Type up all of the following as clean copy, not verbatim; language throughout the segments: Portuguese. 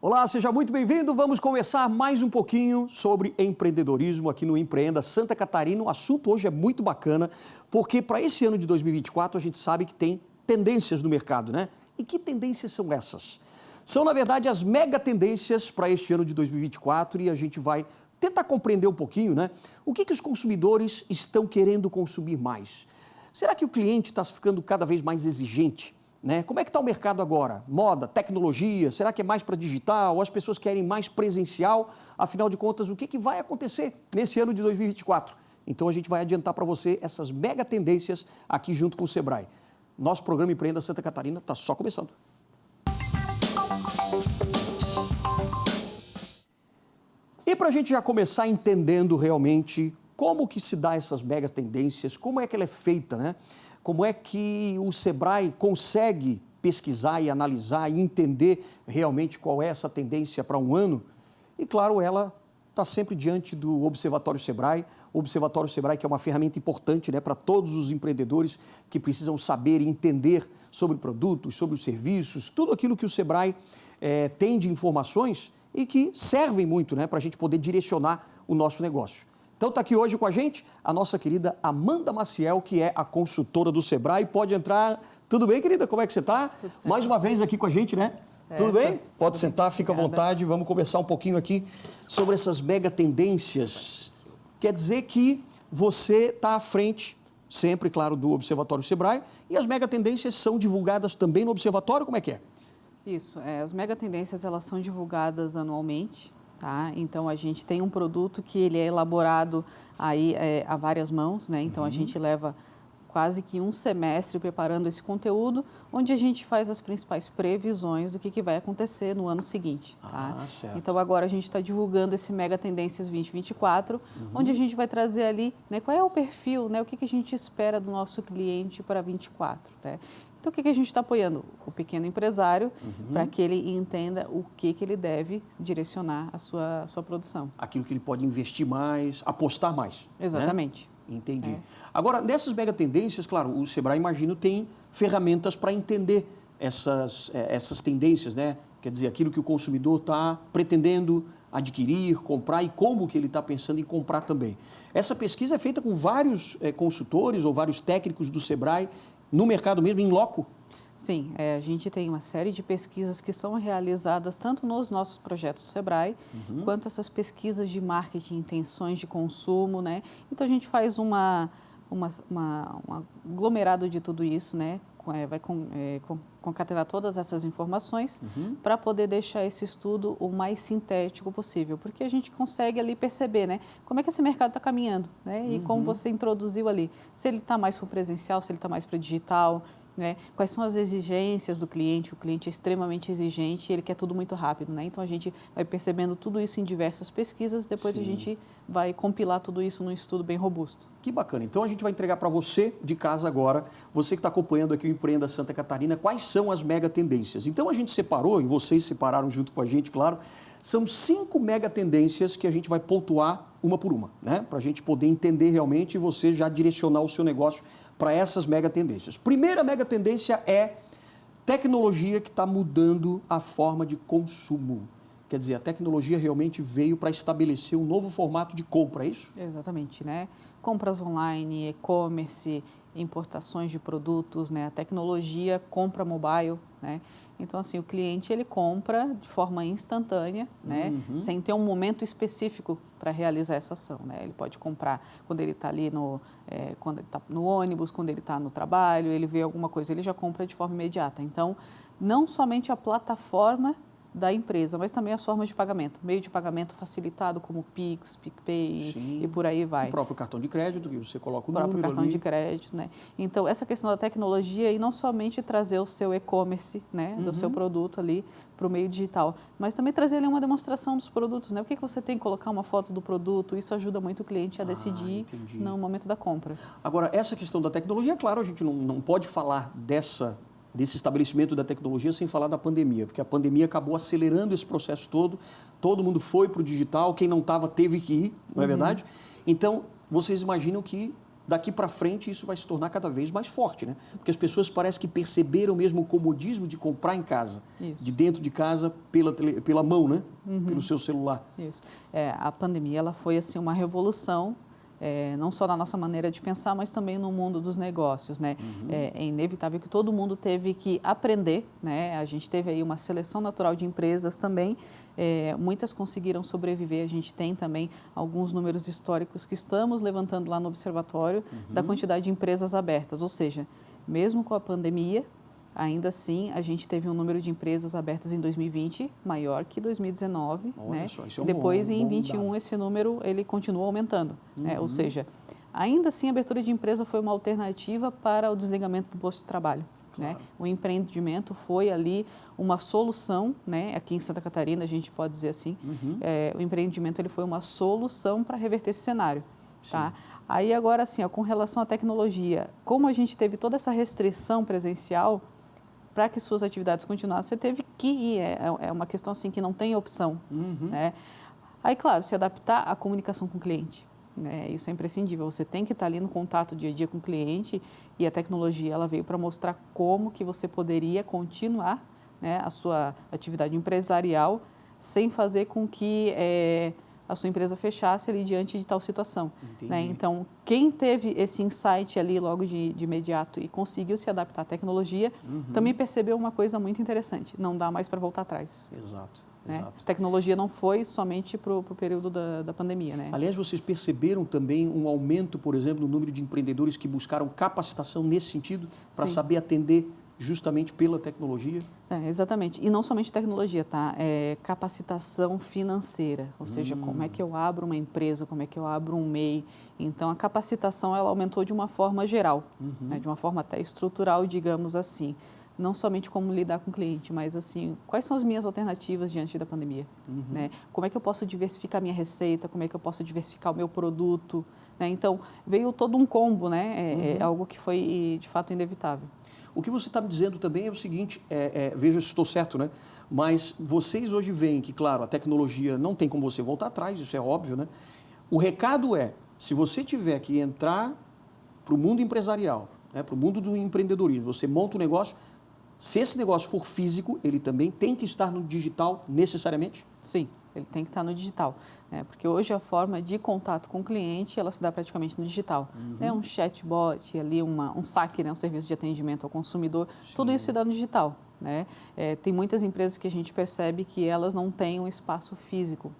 Olá, seja muito bem-vindo. Vamos conversar mais um pouquinho sobre empreendedorismo aqui no Empreenda Santa Catarina. O assunto hoje é muito bacana, porque para esse ano de 2024 a gente sabe que tem tendências no mercado, né? E que tendências são essas? São, na verdade, as mega tendências para este ano de 2024 e a gente vai tentar compreender um pouquinho, né? O que os consumidores estão querendo consumir mais? Será que o cliente está ficando cada vez mais exigente? Né? Como é que está o mercado agora? Moda, tecnologia, será que é mais para digital? Ou as pessoas querem mais presencial? Afinal de contas, o que vai acontecer nesse ano de 2024? Então a gente vai adiantar para você essas mega tendências aqui junto com o Sebrae. Nosso programa Empreenda Santa Catarina está só começando. E para a gente já começar entendendo realmente como que se dá essas mega tendências, como é que ela é feita, né? Como é que o Sebrae consegue pesquisar e analisar e entender realmente qual é essa tendência para um ano? E, claro, ela está sempre diante do Observatório Sebrae. O Observatório Sebrae, que é uma ferramenta importante, né, para todos os empreendedores que precisam saber e entender sobre produtos, sobre os serviços, tudo aquilo que o Sebrae tem de informações e que servem muito, né, para a gente poder direcionar o nosso negócio. Então está aqui hoje com a gente a nossa querida Amanda Maciel, que é a consultora do Sebrae. Pode entrar. Tudo bem, querida? Como é que você está? Mais uma vez aqui com a gente, né? Tudo bem? Pode sentar, fica à vontade. Vamos conversar um pouquinho aqui sobre essas mega tendências. Quer dizer que você está à frente, sempre, claro, do Observatório Sebrae, e as mega tendências são divulgadas também no Observatório? Como é que é? Isso, as mega tendências elas são divulgadas anualmente. Tá? Então, a gente tem um produto que ele é elaborado aí, a várias mãos, né? Então, a gente leva quase que um semestre preparando esse conteúdo, onde a gente faz as principais previsões do que vai acontecer no ano seguinte. Tá? Certo. Então, agora a gente está divulgando esse Mega Tendências 2024, onde a gente vai trazer ali, né, qual é o perfil, né, o que a gente espera do nosso cliente para 2024. Né? Então, o que a gente está apoiando? O pequeno empresário, para que ele entenda o que ele deve direcionar a sua produção. Aquilo que ele pode investir mais, apostar mais. Exatamente. Né? Entendi. Agora, nessas mega tendências, claro, o Sebrae, imagino, tem ferramentas para entender essas tendências, né? Quer dizer, aquilo que o consumidor está pretendendo adquirir, comprar e como que ele está pensando em comprar também. Essa pesquisa é feita com vários consultores ou vários técnicos do Sebrae no mercado mesmo, em loco? Sim, a gente tem uma série de pesquisas que são realizadas tanto nos nossos projetos do Sebrae, quanto essas pesquisas de marketing, intenções de consumo, né? Então, a gente faz um aglomerado de tudo isso, né? Vai concatenar todas essas informações para poder deixar esse estudo o mais sintético possível, porque a gente consegue ali perceber, né, como é que esse mercado está caminhando, né, e como você introduziu ali, se ele está mais para o presencial, se ele está mais para o digital, né, quais são as exigências do cliente. O cliente é extremamente exigente e ele quer tudo muito rápido, né? Então, a gente vai percebendo tudo isso em diversas pesquisas, depois a gente vai compilar tudo isso num estudo bem robusto. Que bacana. Então, a gente vai entregar para você de casa agora, você que está acompanhando aqui o Empreenda Santa Catarina, quais são as mega tendências. Então, a gente separou, e vocês separaram junto com a gente, claro, são 5 mega tendências que a gente vai pontuar uma por uma, né? Para a gente poder entender realmente e você já direcionar o seu negócio para essas mega tendências. Primeira mega tendência é tecnologia que está mudando a forma de consumo. Quer dizer, a tecnologia realmente veio para estabelecer um novo formato de compra, é isso? Exatamente, né? Compras online, e-commerce, importações de produtos, né? A tecnologia, compra mobile, né? Então, assim, o cliente, ele compra de forma instantânea, né? Sem ter um momento específico para realizar essa ação, né? Ele pode comprar quando ele está ali quando ele tá no ônibus, quando ele está no trabalho, ele vê alguma coisa, ele já compra de forma imediata. Então, não somente a plataforma da empresa, mas também as formas de pagamento, meio de pagamento facilitado como Pix, PicPay e por aí vai. O próprio cartão de crédito, que você coloca o número próprio cartão ali. de crédito, né? Então, essa questão da tecnologia e não somente trazer o seu e-commerce, né, do seu produto ali para o meio digital, mas também trazer ali uma demonstração dos produtos, né? O que você tem, colocar uma foto do produto, isso ajuda muito o cliente a decidir no momento da compra. Agora, essa questão da tecnologia, claro, a gente não pode falar desse estabelecimento da tecnologia sem falar da pandemia, porque a pandemia acabou acelerando esse processo todo mundo foi para o digital, quem não estava teve que ir, não é verdade? Então, vocês imaginam que daqui para frente isso vai se tornar cada vez mais forte, né? Porque as pessoas parecem que perceberam mesmo o comodismo de comprar em casa, de dentro de casa, pela mão, né? Pelo seu celular. Isso. A pandemia ela foi assim, uma revolução, não só na nossa maneira de pensar, mas também no mundo dos negócios, né? É inevitável que todo mundo teve que aprender, né? A gente teve aí uma seleção natural de empresas também, muitas conseguiram sobreviver. A gente tem também alguns números históricos que estamos levantando lá no observatório da quantidade de empresas abertas, ou seja, mesmo com a pandemia, ainda assim, a gente teve um número de empresas abertas em 2020 maior que 2019, né? Só, isso é depois, em bom 2021, dado. esse número ele continua aumentando, né? Ou seja, ainda assim, a abertura de empresa foi uma alternativa para o desligamento do posto de trabalho. Claro. Né? O empreendimento foi ali uma solução, né? Aqui em Santa Catarina, a gente pode dizer assim, o empreendimento ele foi uma solução para reverter esse cenário. Tá? Aí agora, assim, com relação à tecnologia, como a gente teve toda essa restrição presencial, para que suas atividades continuassem, você teve que ir. É uma questão assim que não tem opção. Né? Aí, claro, se adaptar à comunicação com o cliente. Né? Isso é imprescindível. Você tem que estar ali no contato dia a dia com o cliente e a tecnologia ela veio para mostrar como que você poderia continuar, né, a sua atividade empresarial sem fazer com que a sua empresa fechasse ali diante de tal situação. Né? Então, quem teve esse insight ali logo de imediato e conseguiu se adaptar à tecnologia, também percebeu uma coisa muito interessante, não dá mais para voltar atrás. Exato. Né? A tecnologia não foi somente para o período da pandemia. Né? Aliás, vocês perceberam também um aumento, por exemplo, no número de empreendedores que buscaram capacitação nesse sentido, para saber atender justamente pela tecnologia? Exatamente. E não somente tecnologia, tá? Capacitação financeira, ou seja, como é que eu abro uma empresa, como é que eu abro um MEI. Então, a capacitação ela aumentou de uma forma geral, né? De uma forma até estrutural, digamos assim. Não somente como lidar com o cliente, mas assim, quais são as minhas alternativas diante da pandemia? Né? Como é que eu posso diversificar minha receita? Como é que eu posso diversificar o meu produto? Né? Então, veio todo um combo, né? É algo que foi, de fato, inevitável. O que você está me dizendo também é o seguinte, veja se estou certo, né? Mas vocês hoje veem que, claro, a tecnologia não tem como você voltar atrás, isso é óbvio, né? O recado é, se você tiver que entrar para o mundo empresarial, né, para o mundo do empreendedorismo, você monta um negócio, se esse negócio for físico, ele também tem que estar no digital necessariamente? Sim, ele tem que estar no digital. Porque hoje a forma de contato com o cliente, ela se dá praticamente no digital. Um chatbot, ali um saque, né, um serviço de atendimento ao consumidor, tudo isso se dá no digital. Né? Tem muitas empresas que a gente percebe que elas não têm um espaço físico,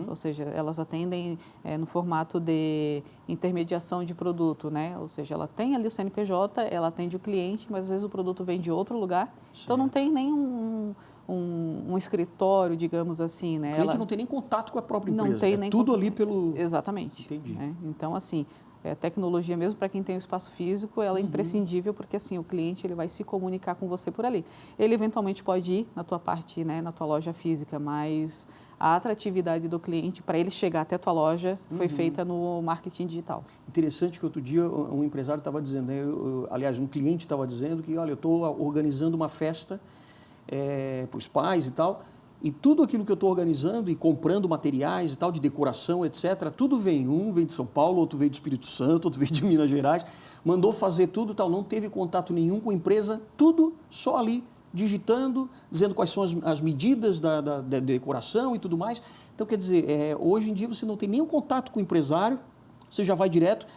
ou seja, elas atendem no formato de intermediação de produto, né? Ou seja, ela tem ali o CNPJ, ela atende o cliente, mas às vezes o produto vem de outro lugar, então não tem nem um escritório, digamos assim, né? O cliente não tem nem contato com a própria empresa, não tem nem tudo ali pelo... Exatamente. Entendi. Né? Então, assim, a tecnologia, mesmo para quem tem o espaço físico, ela é imprescindível, porque assim, o cliente ele vai se comunicar com você por ali. Ele eventualmente pode ir na tua parte, né, na tua loja física, mas a atratividade do cliente para ele chegar até a tua loja foi feita no marketing digital. Interessante que outro dia um empresário estava dizendo, né, aliás, um cliente estava dizendo que, olha, eu estou organizando uma festa para os pais e tal, e tudo aquilo que eu estou organizando e comprando materiais e tal, de decoração, etc., tudo vem. Um vem de São Paulo, outro veio do Espírito Santo, outro veio de Minas Gerais, mandou fazer tudo tal, não teve contato nenhum com a empresa, tudo só ali, digitando, dizendo quais são as medidas da decoração e tudo mais. Então, quer dizer, hoje em dia você não tem nenhum contato com o empresário, você já vai direto,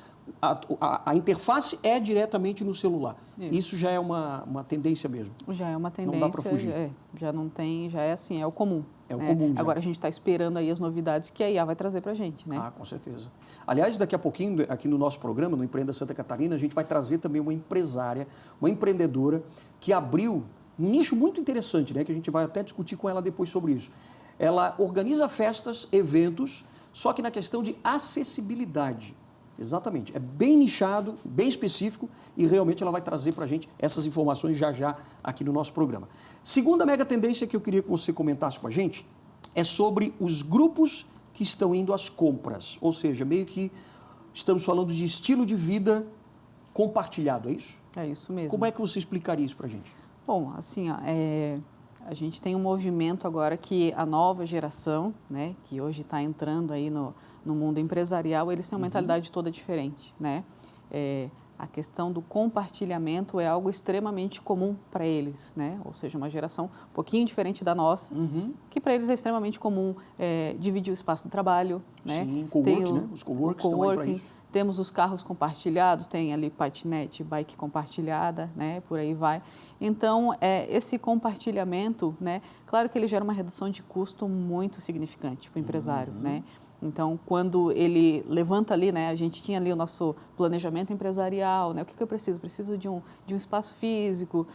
a interface é diretamente no celular. Isso já é uma tendência mesmo. Já é uma tendência. Não dá para fugir. Já não tem, já é assim, é o comum. É o comum já. Agora a gente está esperando aí as novidades que a IA vai trazer para a gente, né? Com certeza. Aliás, daqui a pouquinho, aqui no nosso programa, no Empreenda Santa Catarina, a gente vai trazer também uma empresária, uma empreendedora que abriu um nicho muito interessante, né? Que a gente vai até discutir com ela depois sobre isso. Ela organiza festas, eventos, só que na questão de acessibilidade. Exatamente. É bem nichado, bem específico e realmente ela vai trazer para a gente essas informações já aqui no nosso programa. Segunda mega tendência que eu queria que você comentasse com a gente é sobre os grupos que estão indo às compras. Ou seja, meio que estamos falando de estilo de vida compartilhado, é isso? É isso mesmo. Como é que você explicaria isso para a gente? Bom, assim, a gente tem um movimento agora que a nova geração, né, que hoje está entrando aí no mundo empresarial, eles têm uma mentalidade toda diferente, né? a questão do compartilhamento é algo extremamente comum para eles, né? Ou seja, uma geração um pouquinho diferente da nossa, que para eles é extremamente comum dividir o espaço de trabalho, né? Sim, coworking, né? Os coworks estão aí para isso. Temos os carros compartilhados, tem ali patinete, bike compartilhada, né? Por aí vai. Então, esse compartilhamento, né? Claro que ele gera uma redução de custo muito significante para o empresário, né? Então, quando ele levanta ali, né, a gente tinha ali o nosso planejamento empresarial, né, o que eu preciso? Preciso de um espaço físico,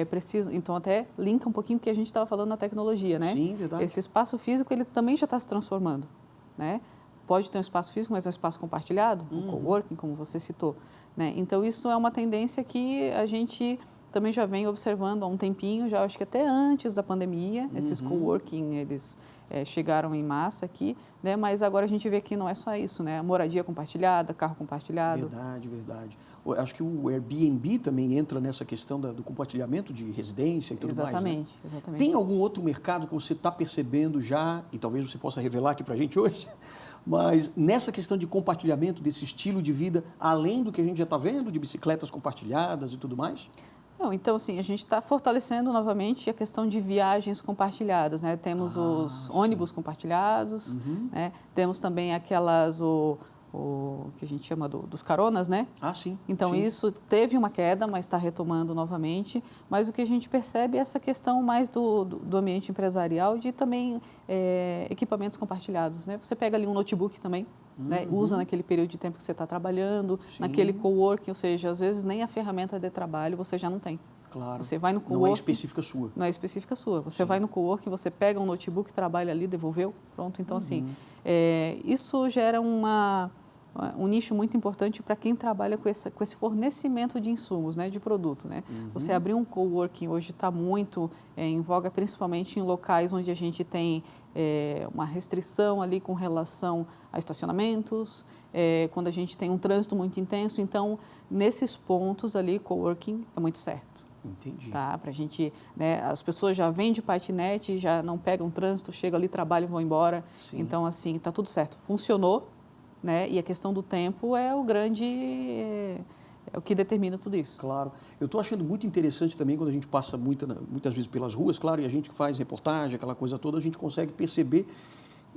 preciso, então até linka um pouquinho o que a gente estava falando na tecnologia, né? Sim, verdade. Esse espaço físico, ele também já está se transformando, né? Pode ter um espaço físico, mas é um espaço compartilhado, um coworking, como você citou, né? Então, isso é uma tendência que a gente também já vem observando há um tempinho, já acho que até antes da pandemia, esses coworking, eles chegaram em massa aqui, né? Mas agora a gente vê que não é só isso, né? Moradia compartilhada, carro compartilhado. Verdade, verdade. Acho que o Airbnb também entra nessa questão do compartilhamento de residência e tudo mais, né? Exatamente. Tem algum outro mercado que você está percebendo já, e talvez você possa revelar aqui para a gente hoje, mas nessa questão de compartilhamento desse estilo de vida, além do que a gente já está vendo, de bicicletas compartilhadas e tudo mais? Não, então, assim, a gente está fortalecendo novamente a questão de viagens compartilhadas, né? Temos os ônibus compartilhados, né? Temos também aquelas, o que a gente chama dos caronas, né? Sim. Então, sim. isso teve uma queda, mas está retomando novamente. Mas o que a gente percebe é essa questão mais do ambiente empresarial de também equipamentos compartilhados, né? Você pega ali um notebook também, né? Usa naquele período de tempo que você está trabalhando, naquele coworking, ou seja, às vezes nem a ferramenta de trabalho você já não tem. Claro. Você vai no coworking, não é específica sua. Não é específica sua. Você vai no coworking, você pega um notebook, trabalha ali, devolveu, pronto. Então, assim, isso gera um nicho muito importante para quem trabalha com esse fornecimento de insumos, né, de produto, né? Você abrir um coworking hoje está muito em voga, principalmente em locais onde a gente tem uma restrição ali com relação a estacionamentos, quando a gente tem um trânsito muito intenso. Então, nesses pontos ali, coworking é muito certo. Entendi. Tá? Para a gente, né, as pessoas já vêm de patinete, já não pegam trânsito, chegam ali, trabalham e vão embora. Sim. Então, assim, está tudo certo. Funcionou. Né? E a questão do tempo é o que determina tudo isso. Claro. Eu estou achando muito interessante também quando a gente passa muitas vezes pelas ruas, claro, e a gente que faz reportagem, aquela coisa toda, a gente consegue perceber,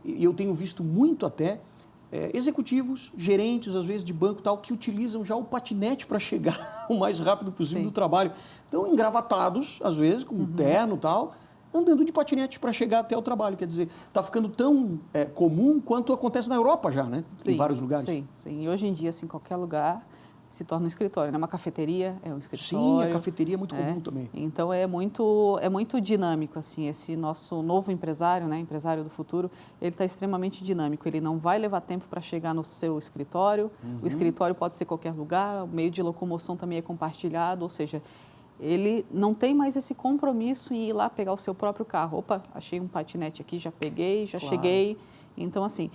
e eu tenho visto muito até, executivos, gerentes, às vezes, de banco e tal, que utilizam já o patinete para chegar o mais rápido possível do trabalho. Então, engravatados, às vezes, com um terno e tal, andando de patinete para chegar até o trabalho. Quer dizer, está ficando tão comum quanto acontece na Europa já, né? Sim, em vários lugares. Sim. E hoje em dia, assim, qualquer lugar se torna um escritório, né? Uma cafeteria é um escritório. Sim, a cafeteria é muito comum também. Então, é muito dinâmico, assim, esse nosso novo empresário, né? Empresário do futuro, ele está extremamente dinâmico. Ele não vai levar tempo para chegar no seu escritório. O escritório pode ser qualquer lugar, o meio de locomoção também é compartilhado, ou seja, ele não tem mais esse compromisso em ir lá pegar o seu próprio carro. Opa, achei um patinete aqui, já peguei, já cheguei. Então, assim,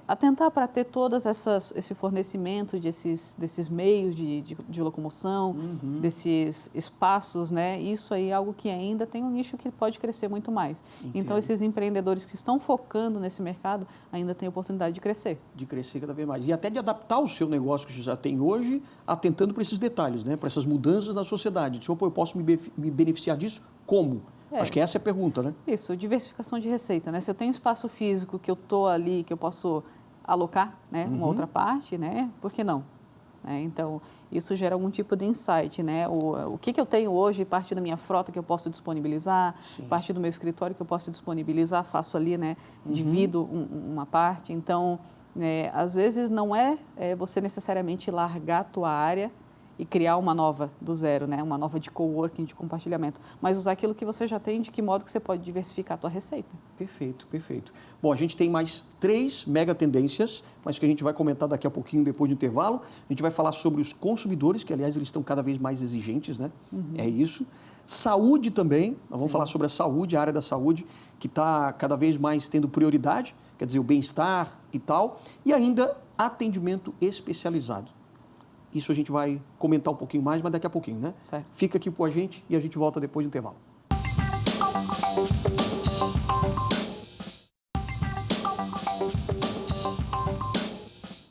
atentar para ter todas esse fornecimento desses meios de locomoção, desses espaços, né? Isso aí é algo que ainda tem um nicho que pode crescer muito mais. Entendo. Então, esses empreendedores que estão focando nesse mercado ainda têm oportunidade de crescer. De crescer cada vez mais. E até de adaptar o seu negócio que você já tem hoje, atentando para esses detalhes, né? Para essas mudanças na sociedade. Tipo, eu posso me beneficiar disso? Como? Acho que essa é a pergunta, né? Isso, diversificação de receita, né? Se eu tenho um espaço físico que eu estou ali, que eu posso alocar, né? Uma outra parte, né? Por que não? Então, isso gera algum tipo de insight, né? O que eu tenho hoje, parte da minha frota que eu posso disponibilizar, parte do meu escritório que eu posso disponibilizar, faço ali, né? Divido uma parte. Então, às vezes não é você necessariamente largar a tua área e criar uma nova do zero, né? Uma nova de coworking, de compartilhamento, mas usar aquilo que você já tem, de que modo que você pode diversificar a tua receita. Perfeito, perfeito. Bom, a gente tem mais 3 mega tendências, mas que a gente vai comentar daqui a pouquinho, depois do intervalo. A gente vai falar sobre os consumidores, que, aliás, eles estão cada vez mais exigentes, né? É isso. Saúde também, nós vamos falar sobre a saúde, a área da saúde, que está cada vez mais tendo prioridade, quer dizer, o bem-estar e tal, e ainda atendimento especializado. Isso a gente vai comentar um pouquinho mais, mas daqui a pouquinho, né? Certo. Fica aqui com a gente e a gente volta depois do intervalo.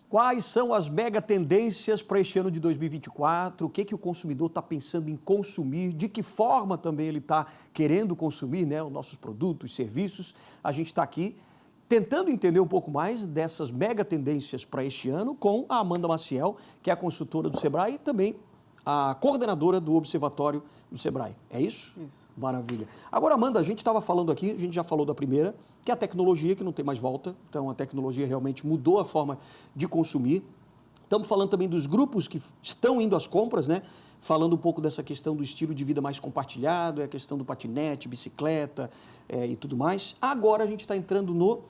Quais são as mega tendências para este ano de 2024? O que o consumidor está pensando em consumir? De que forma também ele está querendo consumir, né, os nossos produtos, serviços? A gente está aqui tentando entender um pouco mais dessas mega tendências para este ano com a Amanda Maciel, que é a consultora do Sebrae e também a coordenadora do Observatório do Sebrae. É isso? Isso. Maravilha. Agora, Amanda, a gente estava falando aqui, a gente já falou da primeira, que é a tecnologia, que não tem mais volta. Então, a tecnologia realmente mudou a forma de consumir. Estamos falando também dos grupos que estão indo às compras, né? Falando um pouco dessa questão do estilo de vida mais compartilhado, a questão do patinete, bicicleta e tudo mais. Agora, a gente está entrando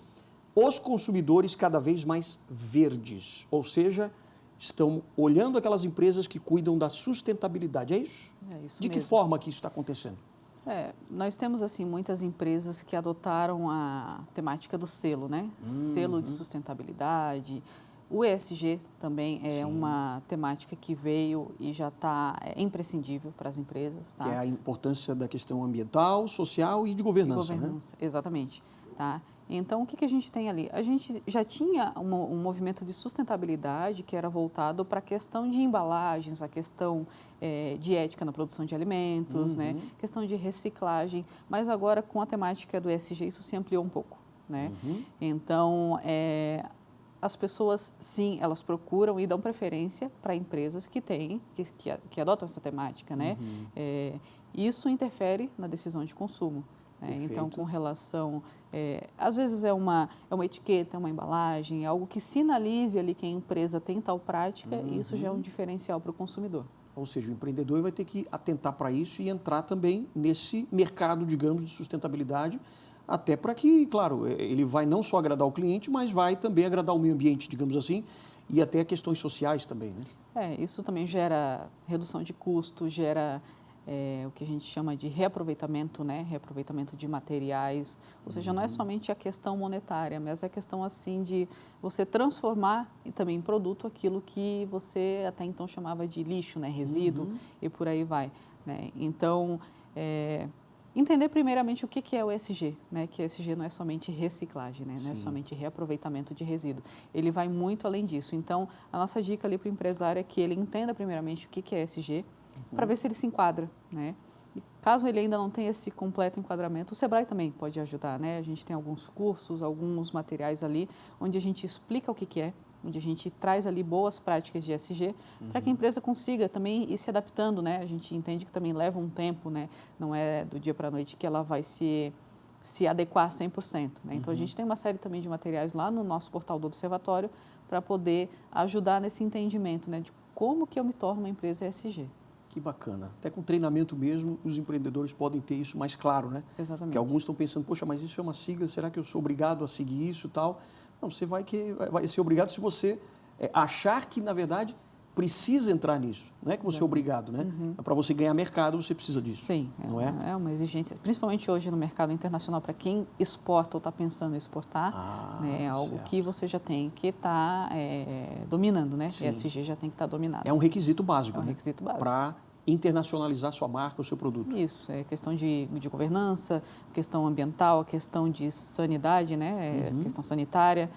os consumidores cada vez mais verdes, ou seja, estão olhando aquelas empresas que cuidam da sustentabilidade, é isso? É isso De mesmo. que forma que isso está acontecendo? Nós temos assim muitas empresas que adotaram a temática do selo, né? Selo de sustentabilidade. O ESG também é uma temática que veio e já está imprescindível para as empresas, tá? Que é a importância da questão ambiental, social e de governança, né? Exatamente, tá? Então, o que a gente tem ali? A gente já tinha um movimento de sustentabilidade que era voltado para a questão de embalagens, a questão de ética na produção de alimentos, né? Questão de reciclagem, mas agora com a temática do ESG isso se ampliou um pouco, né? Então, as pessoas, sim, elas procuram e dão preferência para empresas que têm, que adotam essa temática, né? Isso interfere na decisão de consumo. Então, com relação, às vezes é uma etiqueta, é uma embalagem, algo que sinalize ali que a empresa tem tal prática, e isso já é um diferencial para o consumidor. Ou seja, o empreendedor vai ter que atentar para isso e entrar também nesse mercado, digamos, de sustentabilidade, até para que, claro, ele vai não só agradar o cliente, mas vai também agradar o meio ambiente, digamos assim, e até questões sociais também, né? Isso também gera redução de custo, gera o que a gente chama de reaproveitamento, né? Reaproveitamento de materiais, ou seja, não é somente a questão monetária, mas a questão assim de você transformar e também em produto aquilo que você até então chamava de lixo, né? Resíduo e por aí vai, né? Então, entender primeiramente o que é o ESG, né? Que ESG não é somente reciclagem, né? Não é somente reaproveitamento de resíduo. Ele vai muito além disso. Então, a nossa dica ali para o empresário é que ele entenda primeiramente o que é ESG, para ver se ele se enquadra, né? E caso ele ainda não tenha esse completo enquadramento, o Sebrae também pode ajudar, né? A gente tem alguns cursos, alguns materiais ali, onde a gente explica o que é, onde a gente traz ali boas práticas de ESG, para que a empresa consiga também ir se adaptando, né? A gente entende que também leva um tempo, né? Não é do dia para a noite que ela vai se adequar 100%, né? Então, a gente tem uma série também de materiais lá no nosso portal do Observatório para poder ajudar nesse entendimento, né? De como que eu me torno uma empresa ESG. Que bacana. Até com treinamento mesmo, os empreendedores podem ter isso mais claro, né? Exatamente. Porque alguns estão pensando, poxa, mas isso é uma sigla, será que eu sou obrigado a seguir isso e tal? Não, você vai ser obrigado se você achar que, na verdade, precisa entrar nisso. Não é que você é obrigado, né? Para você ganhar mercado, você precisa disso. Sim, não é? É uma exigência, principalmente hoje no mercado internacional, para quem exporta ou está pensando em exportar, né, é algo que você já tem que estar dominando, né? Sim. ESG já tem que estar dominado. É um requisito básico, É um requisito básico. Para internacionalizar sua marca, o seu produto. Isso, é questão de governança, questão ambiental, questão de sanidade, né? Questão sanitária.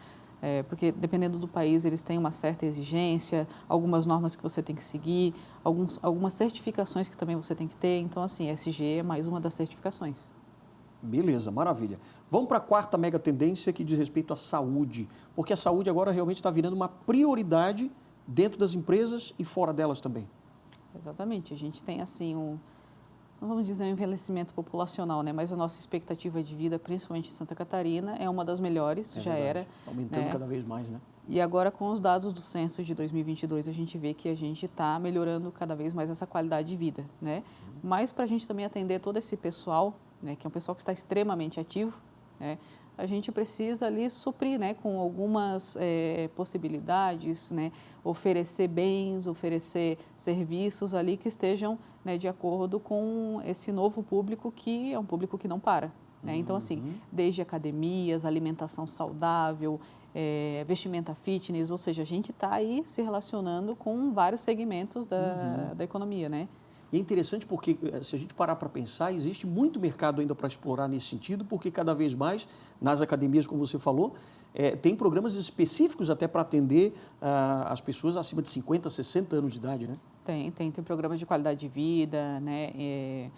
Porque dependendo do país, eles têm uma certa exigência, algumas normas que você tem que seguir, algumas certificações que também você tem que ter. Então, assim, ESG é mais uma das certificações. Beleza, maravilha. Vamos para a quarta mega tendência que diz respeito à saúde, porque a saúde agora realmente está virando uma prioridade dentro das empresas e fora delas também. Exatamente. A gente tem, assim, não vamos dizer um envelhecimento populacional, né? Mas a nossa expectativa de vida, principalmente em Santa Catarina, é uma das melhores, já verdade. era. Aumentando cada vez mais, né? E agora, com os dados do censo de 2022, a gente vê que a gente está melhorando cada vez mais essa qualidade de vida, né? Mas para a gente também atender todo esse pessoal, né? Que é um pessoal que está extremamente ativo, né? A gente precisa ali suprir, né, com algumas possibilidades, né, oferecer bens, oferecer serviços ali que estejam, né, de acordo com esse novo público que é um público que não para, né? Então, assim, desde academias, alimentação saudável, vestimenta fitness, ou seja, a gente está aí se relacionando com vários segmentos da economia, né? E é interessante porque, se a gente parar para pensar, existe muito mercado ainda para explorar nesse sentido, porque cada vez mais, nas academias, como você falou, tem programas específicos até para atender as pessoas acima de 50, 60 anos de idade, né? Tem programas de qualidade de vida, né?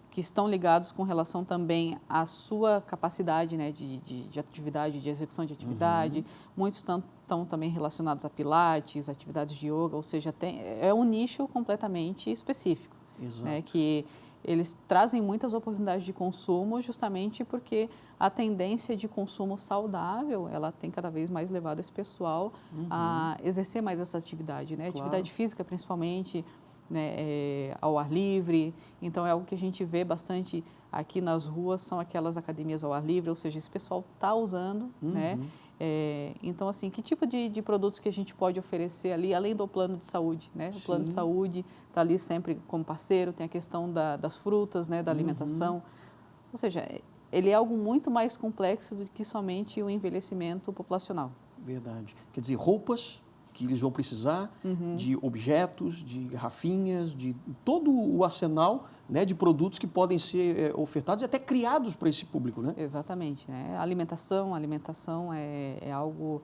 Que estão ligados com relação também à sua capacidade, né, de atividade, de execução de atividade. Muitos estão também relacionados a pilates, atividades de yoga, ou seja, é um nicho completamente específico. Exato. Né, que eles trazem muitas oportunidades de consumo justamente porque a tendência de consumo saudável, ela tem cada vez mais levado esse pessoal a exercer mais essa atividade, né? Claro. Atividade física principalmente, né, ao ar livre. Então, é algo que a gente vê bastante aqui nas ruas, são aquelas academias ao ar livre, ou seja, esse pessoal está usando, né? Então, assim, que tipo de produtos que a gente pode oferecer ali, além do plano de saúde, né? O plano de saúde está ali sempre como parceiro, tem a questão das frutas, né, da alimentação. Ou seja, ele é algo muito mais complexo do que somente o envelhecimento populacional. Verdade. Quer dizer, roupas que eles vão precisar, de objetos, de garrafinhas, de todo o arsenal, né, de produtos que podem ser ofertados e até criados para esse público, né? Exatamente, né? A alimentação é algo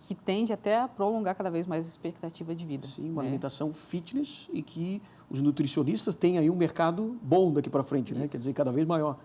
que tende até a prolongar cada vez mais a expectativa de vida. Sim, uma alimentação fitness e que os nutricionistas têm aí um mercado bom daqui para frente, né? Quer dizer, cada vez maior.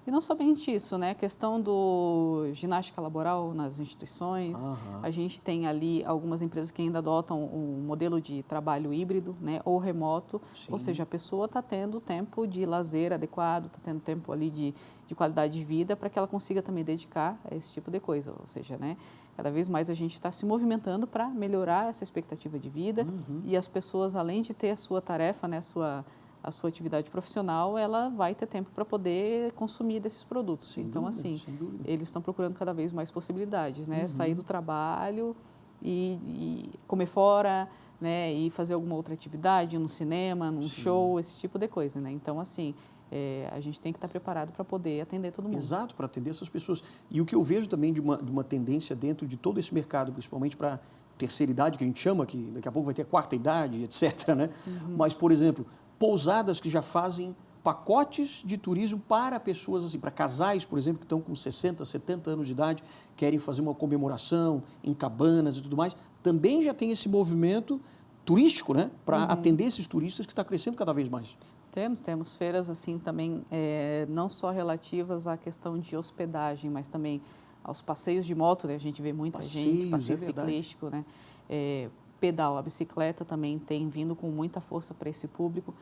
E não somente isso, né? A questão do ginástica laboral nas instituições, a gente tem ali algumas empresas que ainda adotam um modelo de trabalho híbrido, né? Ou remoto, ou seja, a pessoa está tendo tempo de lazer adequado, está tendo tempo ali de qualidade de vida para que ela consiga também dedicar a esse tipo de coisa, ou seja, né? Cada vez mais a gente está se movimentando para melhorar essa expectativa de vida e as pessoas, além de ter a sua tarefa, né, a sua atividade profissional, ela vai ter tempo para poder consumir desses produtos. Então, assim, eles estão procurando cada vez mais possibilidades, né? Sair do trabalho e comer fora, né? E fazer alguma outra atividade, no cinema, num show, esse tipo de coisa, né? Então, assim, a gente tem que estar preparado para poder atender todo mundo. Exato, para atender essas pessoas. E o que eu vejo também de uma tendência dentro de todo esse mercado, principalmente para terceira idade, que a gente chama, que daqui a pouco vai ter a quarta idade, etc., né? Mas, por exemplo, pousadas que já fazem pacotes de turismo para pessoas assim, para casais, por exemplo, que estão com 60, 70 anos de idade, querem fazer uma comemoração em cabanas e tudo mais, também já tem esse movimento turístico, né? Para atender esses turistas que está crescendo cada vez mais. Temos feiras assim também, não só relativas à questão de hospedagem, mas também aos passeios de moto, né? A gente vê muita gente, passeio ciclístico, né? Pedal, a bicicleta também tem vindo com muita força para esse público.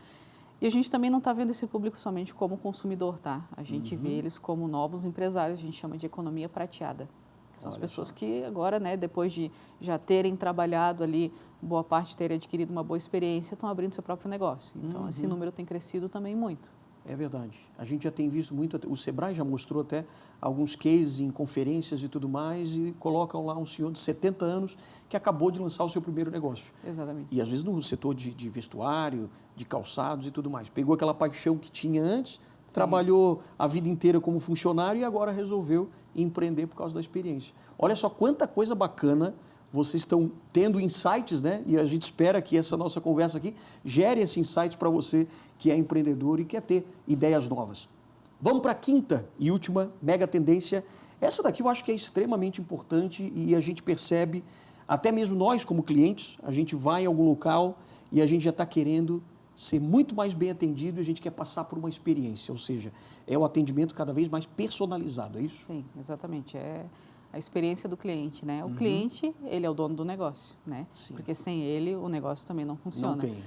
E a gente também não está vendo esse público somente como consumidor, tá? A gente vê eles como novos empresários, a gente chama de economia prateada. São as pessoas que agora, né, depois de já terem trabalhado ali, boa parte terem adquirido uma boa experiência, estão abrindo seu próprio negócio. Então, esse número tem crescido também muito. É verdade. A gente já tem visto muito, o Sebrae já mostrou até alguns cases em conferências e tudo mais, e colocam lá um senhor de 70 anos que acabou de lançar o seu primeiro negócio. Exatamente. E às vezes no setor de vestuário, de calçados e tudo mais. Pegou aquela paixão que tinha antes, trabalhou a vida inteira como funcionário e agora resolveu empreender por causa da experiência. Olha só quanta coisa bacana vocês estão tendo insights, né? E a gente espera que essa nossa conversa aqui gere esse insight para você que é empreendedor e quer ter ideias novas. Vamos para a quinta e última mega tendência. Essa daqui eu acho que é extremamente importante e a gente percebe, até mesmo nós como clientes, a gente vai em algum local e a gente já está querendo ser muito mais bem atendido e a gente quer passar por uma experiência, ou seja, é o atendimento cada vez mais personalizado, é isso? Sim, exatamente. É a experiência do cliente, né? O cliente, ele é o dono do negócio, né? Sim. Porque sem ele, o negócio também não funciona. Não tem.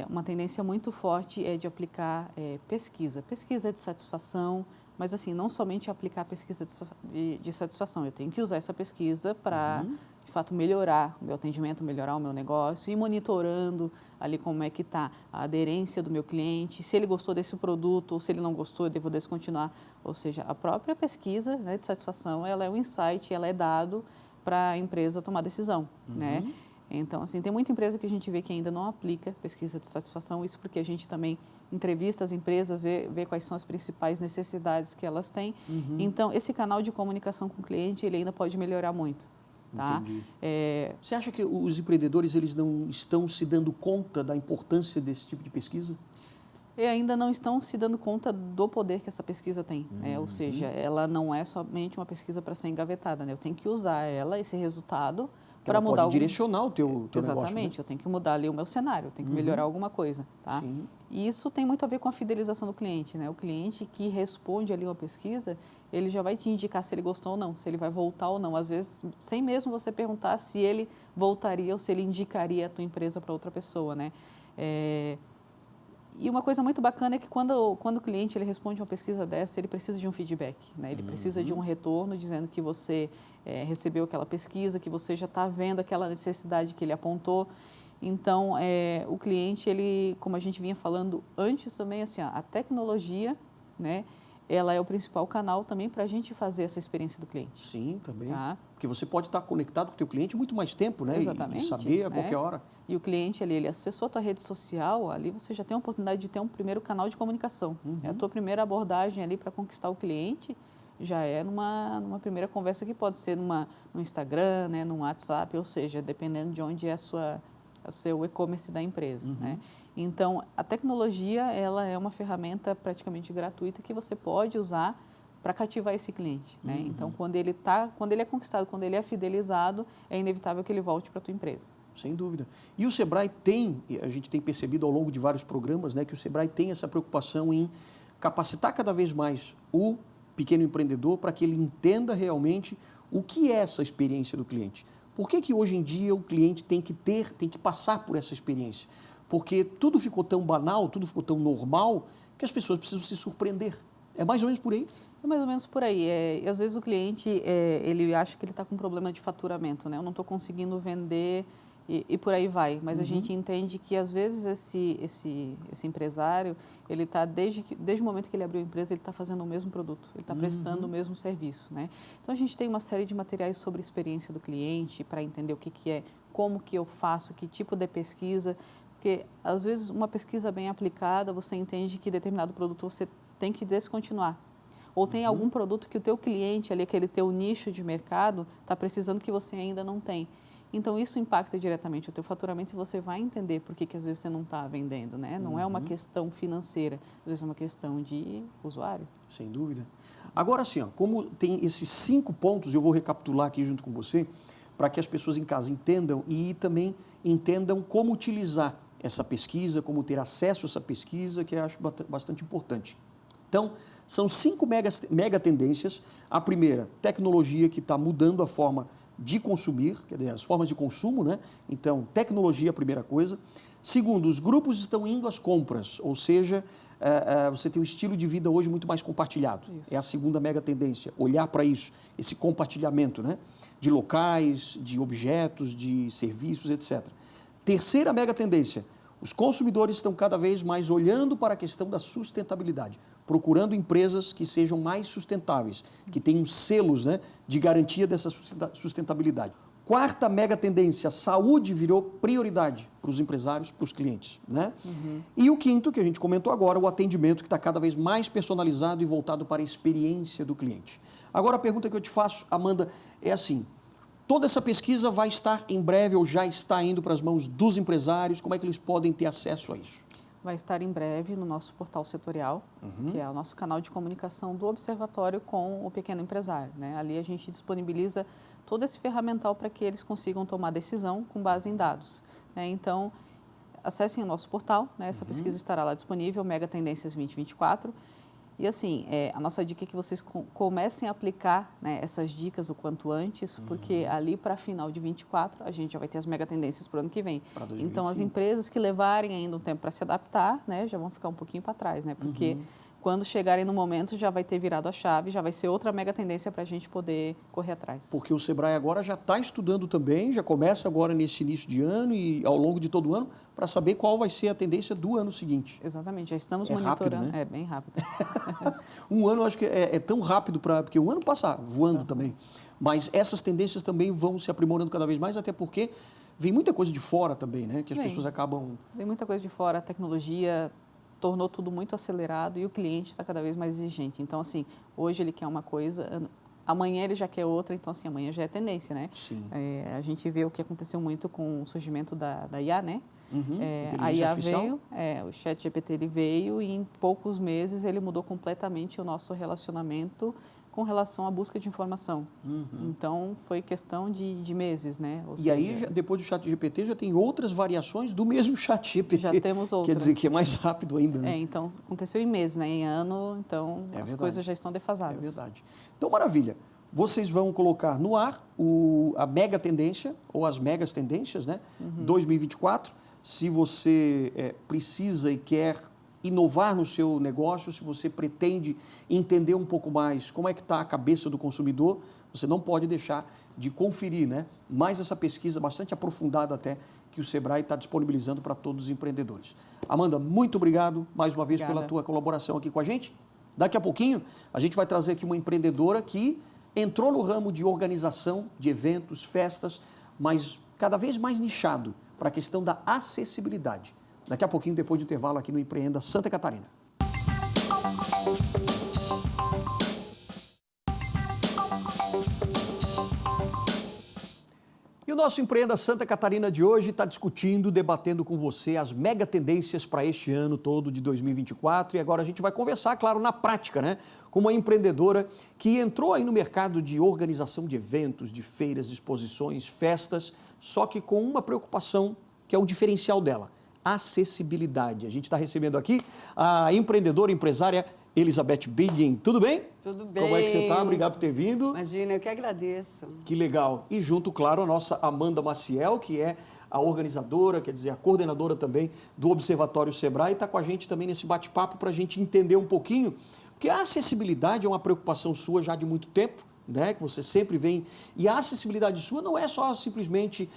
Uma tendência muito forte é de aplicar pesquisa de satisfação, mas assim, não somente aplicar pesquisa de satisfação, eu tenho que usar essa pesquisa para, de fato, melhorar o meu atendimento, melhorar o meu negócio, e monitorando ali como é que está a aderência do meu cliente, se ele gostou desse produto ou se ele não gostou, eu devo descontinuar. Ou seja, a própria pesquisa, né, de satisfação, ela é um insight, ela é dado para a empresa tomar decisão, né? Então, assim, tem muita empresa que a gente vê que ainda não aplica pesquisa de satisfação, isso porque a gente também entrevista as empresas, vê quais são as principais necessidades que elas têm. Então, esse canal de comunicação com o cliente, ele ainda pode melhorar muito. Tá? Entendi. Você acha que os empreendedores eles não estão se dando conta da importância desse tipo de pesquisa? E ainda não estão se dando conta do poder que essa pesquisa tem, né? Ou seja, ela não é somente uma pesquisa para ser engavetada, né? Eu tenho que usar ela, esse resultado, para mudar pode direcionar o teu negócio, Exatamente, né? eu tenho que mudar ali o meu cenário, eu tenho que melhorar alguma coisa, tá? Sim. E isso tem muito a ver com a fidelização do cliente, né? O cliente que responde ali uma pesquisa, ele já vai te indicar se ele gostou ou não, se ele vai voltar ou não. Às vezes, sem mesmo você perguntar se ele voltaria ou se ele indicaria a tua empresa para outra pessoa, né? E uma coisa muito bacana é que quando o cliente ele responde uma pesquisa dessa, ele precisa de um feedback, né? Ele precisa de um retorno dizendo que você recebeu aquela pesquisa, que você já está vendo aquela necessidade que ele apontou. Então, o cliente, ele, como a gente vinha falando antes também, assim, a tecnologia, né? Ela é o principal canal também para a gente fazer essa experiência do cliente. Sim, também. Tá? Porque você pode estar conectado com o teu cliente muito mais tempo, né? Exatamente. E saber a qualquer hora. E o cliente ali, ele acessou a tua rede social, ali você já tem a oportunidade de ter um primeiro canal de comunicação. É a tua primeira abordagem ali para conquistar o cliente, já é numa primeira conversa que pode ser no Instagram, né, no WhatsApp, ou seja, dependendo de onde é o seu e-commerce da empresa, né? Então, a tecnologia, ela é uma ferramenta praticamente gratuita que você pode usar para cativar esse cliente, né? Então, quando ele é conquistado, quando ele é fidelizado, é inevitável que ele volte para a tua empresa. Sem dúvida. E o Sebrae a gente tem percebido ao longo de vários programas, né, que o Sebrae tem essa preocupação em capacitar cada vez mais o pequeno empreendedor para que ele entenda realmente o que é essa experiência do cliente. Por que hoje em dia o cliente tem que passar por essa experiência? Porque tudo ficou tão banal, tudo ficou tão normal, que as pessoas precisam se surpreender. É mais ou menos por aí? É mais ou menos por aí. E às esse o cliente, ele acha que ele está com um problema de faturamento, né? Eu não estou conseguindo vender e por aí vai. Mas a gente entende que, às vezes, esse empresário, ele está, desde o momento que ele abriu a empresa, ele está fazendo o mesmo produto, ele está prestando o mesmo serviço, né? Então, a gente tem uma série de materiais sobre a experiência do cliente, para entender o que é, como que eu faço, que tipo de pesquisa. Porque, às vezes, uma pesquisa bem aplicada, você entende que determinado produto você tem que descontinuar. Ou tem algum produto que o teu cliente, ali, aquele teu nicho de mercado, está precisando que você ainda não tem. Então, isso impacta diretamente o teu faturamento e você vai entender por que às vezes você não está vendendo, né? Não é uma questão financeira, às vezes é uma questão de usuário. Sem dúvida. Agora, assim, como tem esses 5 pontos, eu vou recapitular aqui junto com você, para que as pessoas em casa entendam e também entendam como utilizar essa pesquisa, como ter acesso a essa pesquisa, que eu acho bastante importante. Então, são 5 mega tendências. A primeira, tecnologia, que está mudando a forma de consumir, quer dizer, as formas de consumo, né? Então, tecnologia é a primeira coisa. Segundo, os grupos estão indo às compras, ou seja, você tem um estilo de vida hoje muito mais compartilhado. Isso. É a segunda mega tendência, olhar para isso, esse compartilhamento, né? De locais, de objetos, de serviços, etc. Terceira mega tendência, os consumidores estão cada vez mais olhando para a questão da sustentabilidade, procurando empresas que sejam mais sustentáveis, que tenham selos, né, de garantia dessa sustentabilidade. Quarta mega tendência, a saúde virou prioridade para os empresários, para os clientes, né? E o quinto, que a gente comentou agora, o atendimento, que está cada vez mais personalizado e voltado para a experiência do cliente. Agora, a pergunta que eu te faço, Amanda, é assim: toda essa pesquisa vai estar em breve ou já está indo para as mãos dos empresários? Como é que eles podem ter acesso a isso? Vai estar em breve no nosso portal setorial, que é o nosso canal de comunicação do Observatório com o pequeno empresário, né? Ali a gente disponibiliza todo esse ferramental para que eles consigam tomar decisão com base em dados, né? Então, acessem o nosso portal, né? Essa pesquisa estará lá disponível, Mega Tendências 2024. E assim, a nossa dica é que vocês comecem a aplicar, né, essas dicas o quanto antes, porque ali para final de 24 a gente já vai ter as mega tendências para o ano que vem. Então, as empresas que levarem ainda um tempo para se adaptar, né, já vão ficar um pouquinho para trás, né? Porque quando chegarem no momento já vai ter virado a chave, já vai ser outra mega tendência para a gente poder correr atrás. Porque o Sebrae agora já está estudando também, já começa agora nesse início de ano e ao longo de todo o ano, para saber qual vai ser a tendência do ano seguinte. Exatamente, já estamos monitorando. rápido, né? É bem rápido. Um ano, eu acho que é tão rápido, porque o ano passa voando também. Mas essas tendências também vão se aprimorando cada vez mais, até porque vem muita coisa de fora também, né? Que as pessoas acabam... Vem muita coisa de fora, a tecnologia tornou tudo muito acelerado e o cliente está cada vez mais exigente. Então, assim, hoje ele quer uma coisa, amanhã ele já quer outra, então assim, amanhã já é tendência, né? Sim. A gente vê o que aconteceu muito com o surgimento da IA, né? A Inteligência IA artificial. veio, o ChatGPT ele veio e em poucos meses ele mudou completamente o nosso relacionamento com relação à busca de informação. Então, foi questão de meses, né? Ou E aí, depois do ChatGPT, já tem outras variações do mesmo ChatGPT. Já temos outras. Quer dizer que é mais rápido ainda, né? Então, aconteceu em meses, né? Em ano, então as verdade. coisas já estão defasadas. É verdade. Então, maravilha. Vocês vão colocar no ar a mega tendência, ou as megas tendências, né? 2024. Se você precisa e quer inovar no seu negócio, se você pretende entender um pouco mais como é que está a cabeça do consumidor, você não pode deixar de conferir, né? Mais essa pesquisa bastante aprofundada até que o Sebrae está disponibilizando para todos os empreendedores. Amanda, muito obrigado mais uma vez pela tua colaboração aqui com a gente. Daqui a pouquinho a gente vai trazer aqui uma empreendedora que entrou no ramo de organização de eventos, festas, mas cada vez mais nichado para a questão da acessibilidade. Daqui a pouquinho, depois do intervalo, aqui no Empreenda Santa Catarina. E o nosso Empreenda Santa Catarina de hoje está discutindo, debatendo com você as mega tendências para este ano todo de 2024. E agora a gente vai conversar, claro, na prática, né? Com uma empreendedora que entrou aí no mercado de organização de eventos, de feiras, exposições, festas, só que com uma preocupação que é o diferencial dela: acessibilidade. A gente está recebendo aqui a empreendedora, empresária Elizabeth Biggin. Tudo bem? Tudo bem. Como é que você está? Obrigado por ter vindo. Imagina, eu que agradeço. Que legal. E junto, claro, a nossa Amanda Maciel, que é a organizadora, quer dizer, a coordenadora também do Observatório Sebrae, está com a gente também nesse bate-papo para a gente entender um pouquinho, porque a acessibilidade é uma preocupação sua já de muito tempo, né, que você sempre vem, e a acessibilidade sua não é só simplesmente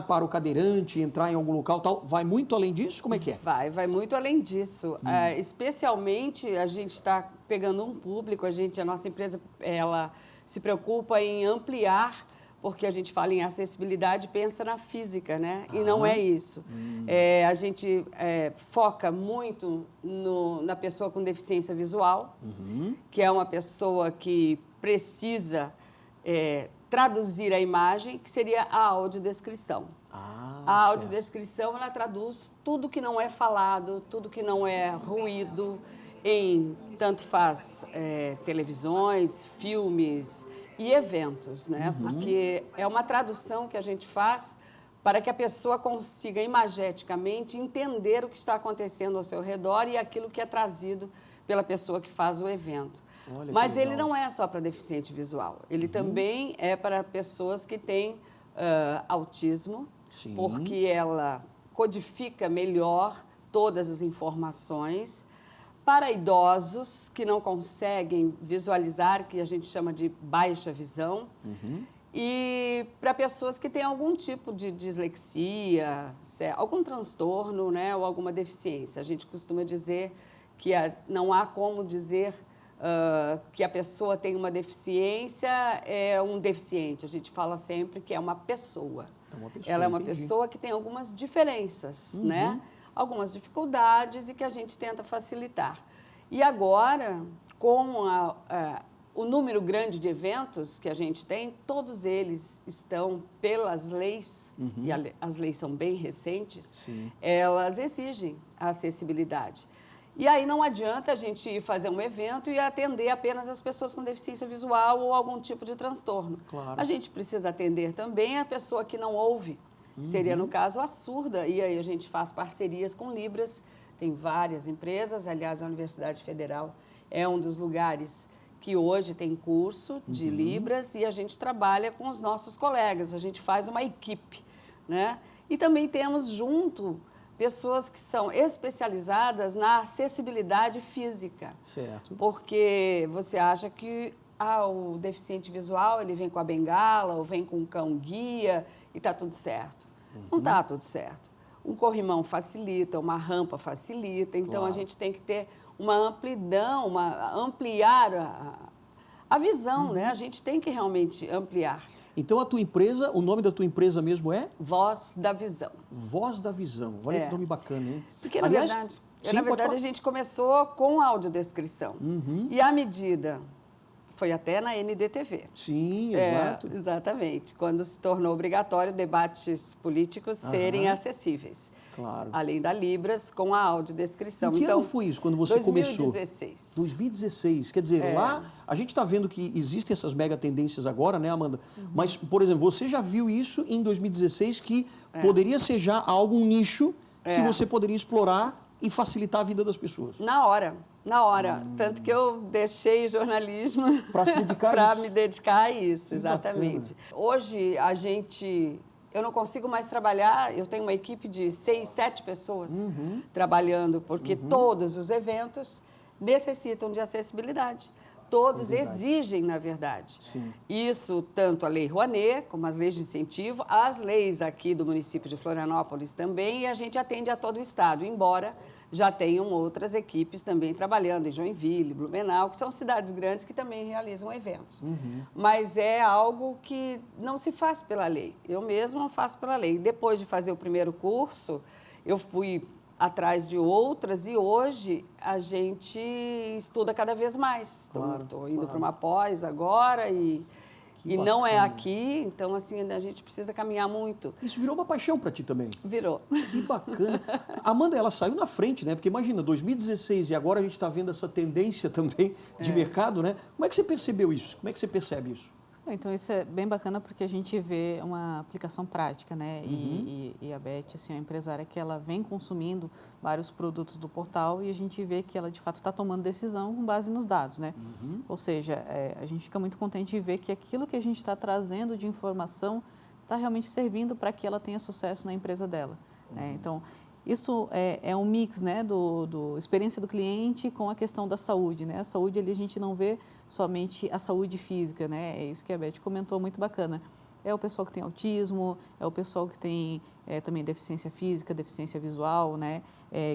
para o cadeirante entrar em algum local, tal, vai muito além disso? Como é que é? Vai muito além disso. Especialmente, a gente está pegando um público, a nossa empresa, ela se preocupa em ampliar, porque a gente fala em acessibilidade, pensa na física, né? E não é isso. A gente foca muito na pessoa com deficiência visual, que é uma pessoa que precisa traduzir a imagem, que seria a audiodescrição. A audiodescrição, ela traduz tudo que não é falado, tudo que não é ruído, em tanto faz televisões, filmes e eventos, né? Porque é uma tradução que a gente faz para que a pessoa consiga imageticamente entender o que está acontecendo ao seu redor e aquilo que é trazido pela pessoa que faz o evento. Mas ele não é só para deficiente visual, ele também é para pessoas que têm autismo, porque ela codifica melhor todas as informações. Para idosos que não conseguem visualizar, que a gente chama de baixa visão, e para pessoas que têm algum tipo de dislexia, algum transtorno, né, ou alguma deficiência. A gente costuma dizer que não há como dizer que a pessoa tem uma deficiência, é um deficiente. A gente fala sempre que é uma pessoa. Ela é uma pessoa que tem algumas diferenças, né? Algumas dificuldades e que a gente tenta facilitar. E agora, com o número grande de eventos que a gente tem, todos eles estão pelas leis, e as leis são bem recentes, elas exigem a acessibilidade. E aí não adianta a gente ir fazer um evento e atender apenas as pessoas com deficiência visual ou algum tipo de transtorno. A gente precisa atender também a pessoa que não ouve, que seria, no caso, a surda. E aí a gente faz parcerias com Libras, tem várias empresas, aliás, a Universidade Federal é um dos lugares que hoje tem curso de Libras e a gente trabalha com os nossos colegas, a gente faz uma equipe, né? E também temos junto pessoas que são especializadas na acessibilidade física. Certo. Porque você acha que o deficiente visual, ele vem com a bengala ou vem com um cão-guia e está tudo certo. Não está tudo certo. Um corrimão facilita, uma rampa facilita, então a gente tem que ter uma amplidão, ampliar a visão, né? A gente tem que realmente ampliar. Então, a tua empresa, o nome da tua empresa mesmo é? Voz da Visão. Voz da Visão. Olha que nome bacana, hein? Porque, na verdade, a gente começou com audiodescrição. E, à medida, foi até na NDTV. Sim, exato. Exatamente, quando se tornou obrigatório debates políticos serem acessíveis. Claro. Além da Libras, com a audiodescrição. Em que ano foi isso, quando você começou? 2016. 2016. Quer dizer, lá a gente está vendo que existem essas mega tendências agora, né, Amanda? Mas, por exemplo, você já viu isso em 2016, que poderia ser já algum nicho que você poderia explorar e facilitar a vida das pessoas. Na hora. Tanto que eu deixei jornalismo para se dedicar para me dedicar a isso, exatamente. Bacana. Hoje, eu não consigo mais trabalhar, eu tenho uma equipe de 6, 7 pessoas trabalhando, porque todos os eventos necessitam de acessibilidade. Todos exigem, na verdade. Sim. Isso, tanto a Lei Rouanet, como as leis de incentivo, as leis aqui do município de Florianópolis também, e a gente atende a todo o estado, embora já tenham outras equipes também trabalhando em Joinville, Blumenau, que são cidades grandes que também realizam eventos. Mas é algo que não se faz pela lei. Eu mesma não faço pela lei. Depois de fazer o primeiro curso, eu fui atrás de outras e hoje a gente estuda cada vez mais. Estou indo para uma pós agora e não é aqui, então assim, a gente precisa caminhar muito. Isso virou uma paixão para ti também? Virou. Que bacana. A Amanda, ela saiu na frente, né? Porque imagina, 2016 e agora a gente está vendo essa tendência também de mercado, né? Como é que você percebeu isso? Como é que você percebe isso? Então, isso é bem bacana porque a gente vê uma aplicação prática, né? E a Beth, assim, é uma empresária que ela vem consumindo vários produtos do portal e a gente vê que ela, de fato, está tomando decisão com base nos dados, né? Ou seja, a gente fica muito contente de ver que aquilo que a gente está trazendo de informação está realmente servindo para que ela tenha sucesso na empresa dela, né? Então, isso é um mix, né, do experiência do cliente com a questão da saúde, né? A saúde ali a gente não vê somente a saúde física, né? É isso que a Beth comentou, muito bacana. É o pessoal que tem autismo, é o pessoal que tem também deficiência física, deficiência visual, né?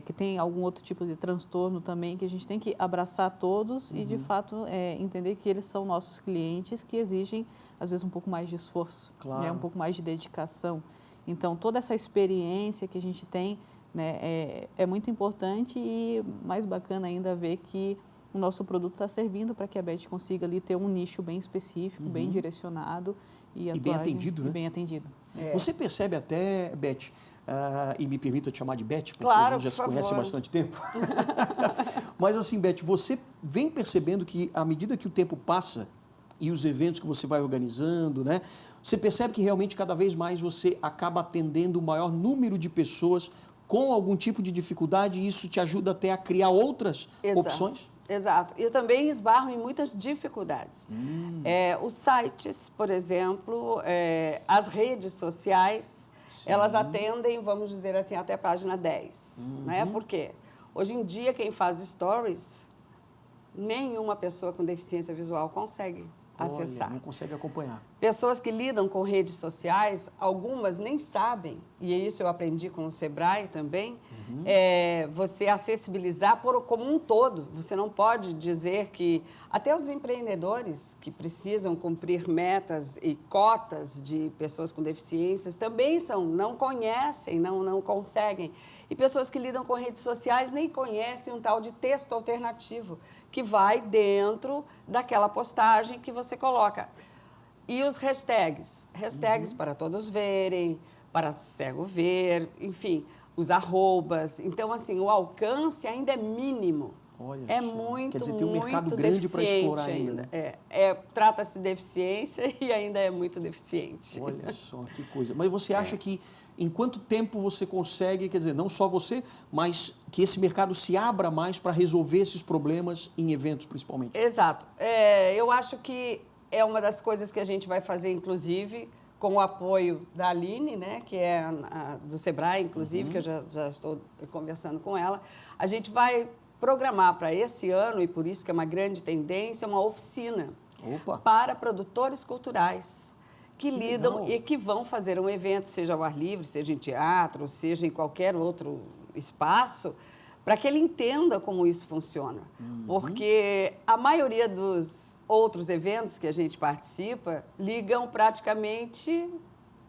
Que tem algum outro tipo de transtorno também, que a gente tem que abraçar todos e, de fato, entender que eles são nossos clientes que exigem, às vezes, um pouco mais de esforço, né? Um pouco mais de dedicação. Então, toda essa experiência que a gente tem, né, é muito importante e mais bacana ainda ver que o nosso produto está servindo para que a Beth consiga ali ter um nicho bem específico, bem direcionado e bem atendido, né? Bem atendido. Você percebe até, Beth, e me permita te chamar de Beth, porque claro, a gente já se conhece há bastante tempo. Mas assim, Beth, você vem percebendo que à medida que o tempo passa e os eventos que você vai organizando, né? Você percebe que realmente cada vez mais você acaba atendendo o maior número de pessoas com algum tipo de dificuldade e isso te ajuda até a criar outras opções? Exato. Eu também esbarro em muitas dificuldades. Os sites, por exemplo, as redes sociais, elas atendem, vamos dizer assim, até a página 10. Né? Por quê? Hoje em dia, quem faz stories, nenhuma pessoa com deficiência visual consegue acessar. Não consegue acompanhar. Pessoas que lidam com redes sociais, algumas nem sabem, e isso eu aprendi com o Sebrae também, você acessibilizar como um todo. Você não pode dizer que... Até os empreendedores que precisam cumprir metas e cotas de pessoas com deficiências também não conhecem, não conseguem. E pessoas que lidam com redes sociais nem conhecem um tal de texto alternativo, que vai dentro daquela postagem que você coloca. E os hashtags? Hashtags para todos verem, para cego ver, enfim, os arrobas. Então, assim, o alcance ainda é mínimo. Olha é só. muito, quer dizer, tem um mercado grande para explorar ainda. Né? Trata-se de deficiência e ainda é muito deficiente. Olha só, que coisa. Mas você acha que em quanto tempo você consegue, quer dizer, não só você, mas que esse mercado se abra mais para resolver esses problemas em eventos, principalmente? Exato. Eu acho que é uma das coisas que a gente vai fazer, inclusive, com o apoio da Aline, né, que é do Sebrae, inclusive, que eu já estou conversando com ela. A gente vai programar para esse ano, e por isso que é uma grande tendência, uma oficina para produtores culturais que lidam e que vão fazer um evento, seja ao ar livre, seja em teatro, seja em qualquer outro espaço, para que ele entenda como isso funciona. Porque a maioria dos outros eventos que a gente participa ligam praticamente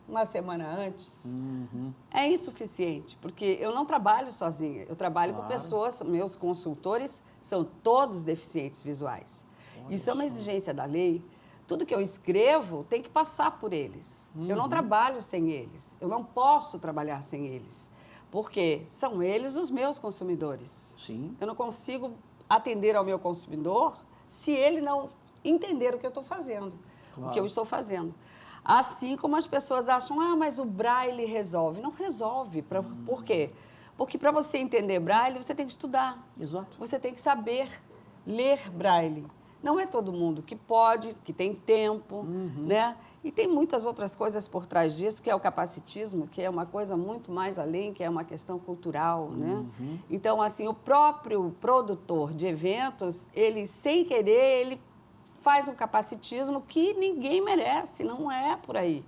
uma semana antes. É insuficiente, porque eu não trabalho sozinha, eu trabalho com pessoas, meus consultores são todos deficientes visuais. Isso é uma exigência da lei. Tudo que eu escrevo tem que passar por eles. Eu não trabalho sem eles. Eu não posso trabalhar sem eles. Porque são eles os meus consumidores. Sim. Eu não consigo atender ao meu consumidor se ele não entender o que eu estou fazendo, o que eu estou fazendo. Assim como as pessoas acham, mas o Braille resolve. Não resolve. Por quê? Porque para você entender Braille, você tem que estudar. Exato. Você tem que saber ler Braille. Não é todo mundo que pode, que tem tempo, né? E tem muitas outras coisas por trás disso, que é o capacitismo, que é uma coisa muito mais além, que é uma questão cultural, né? Então, assim, o próprio produtor de eventos, ele, sem querer, ele faz um capacitismo que ninguém merece, não é por aí.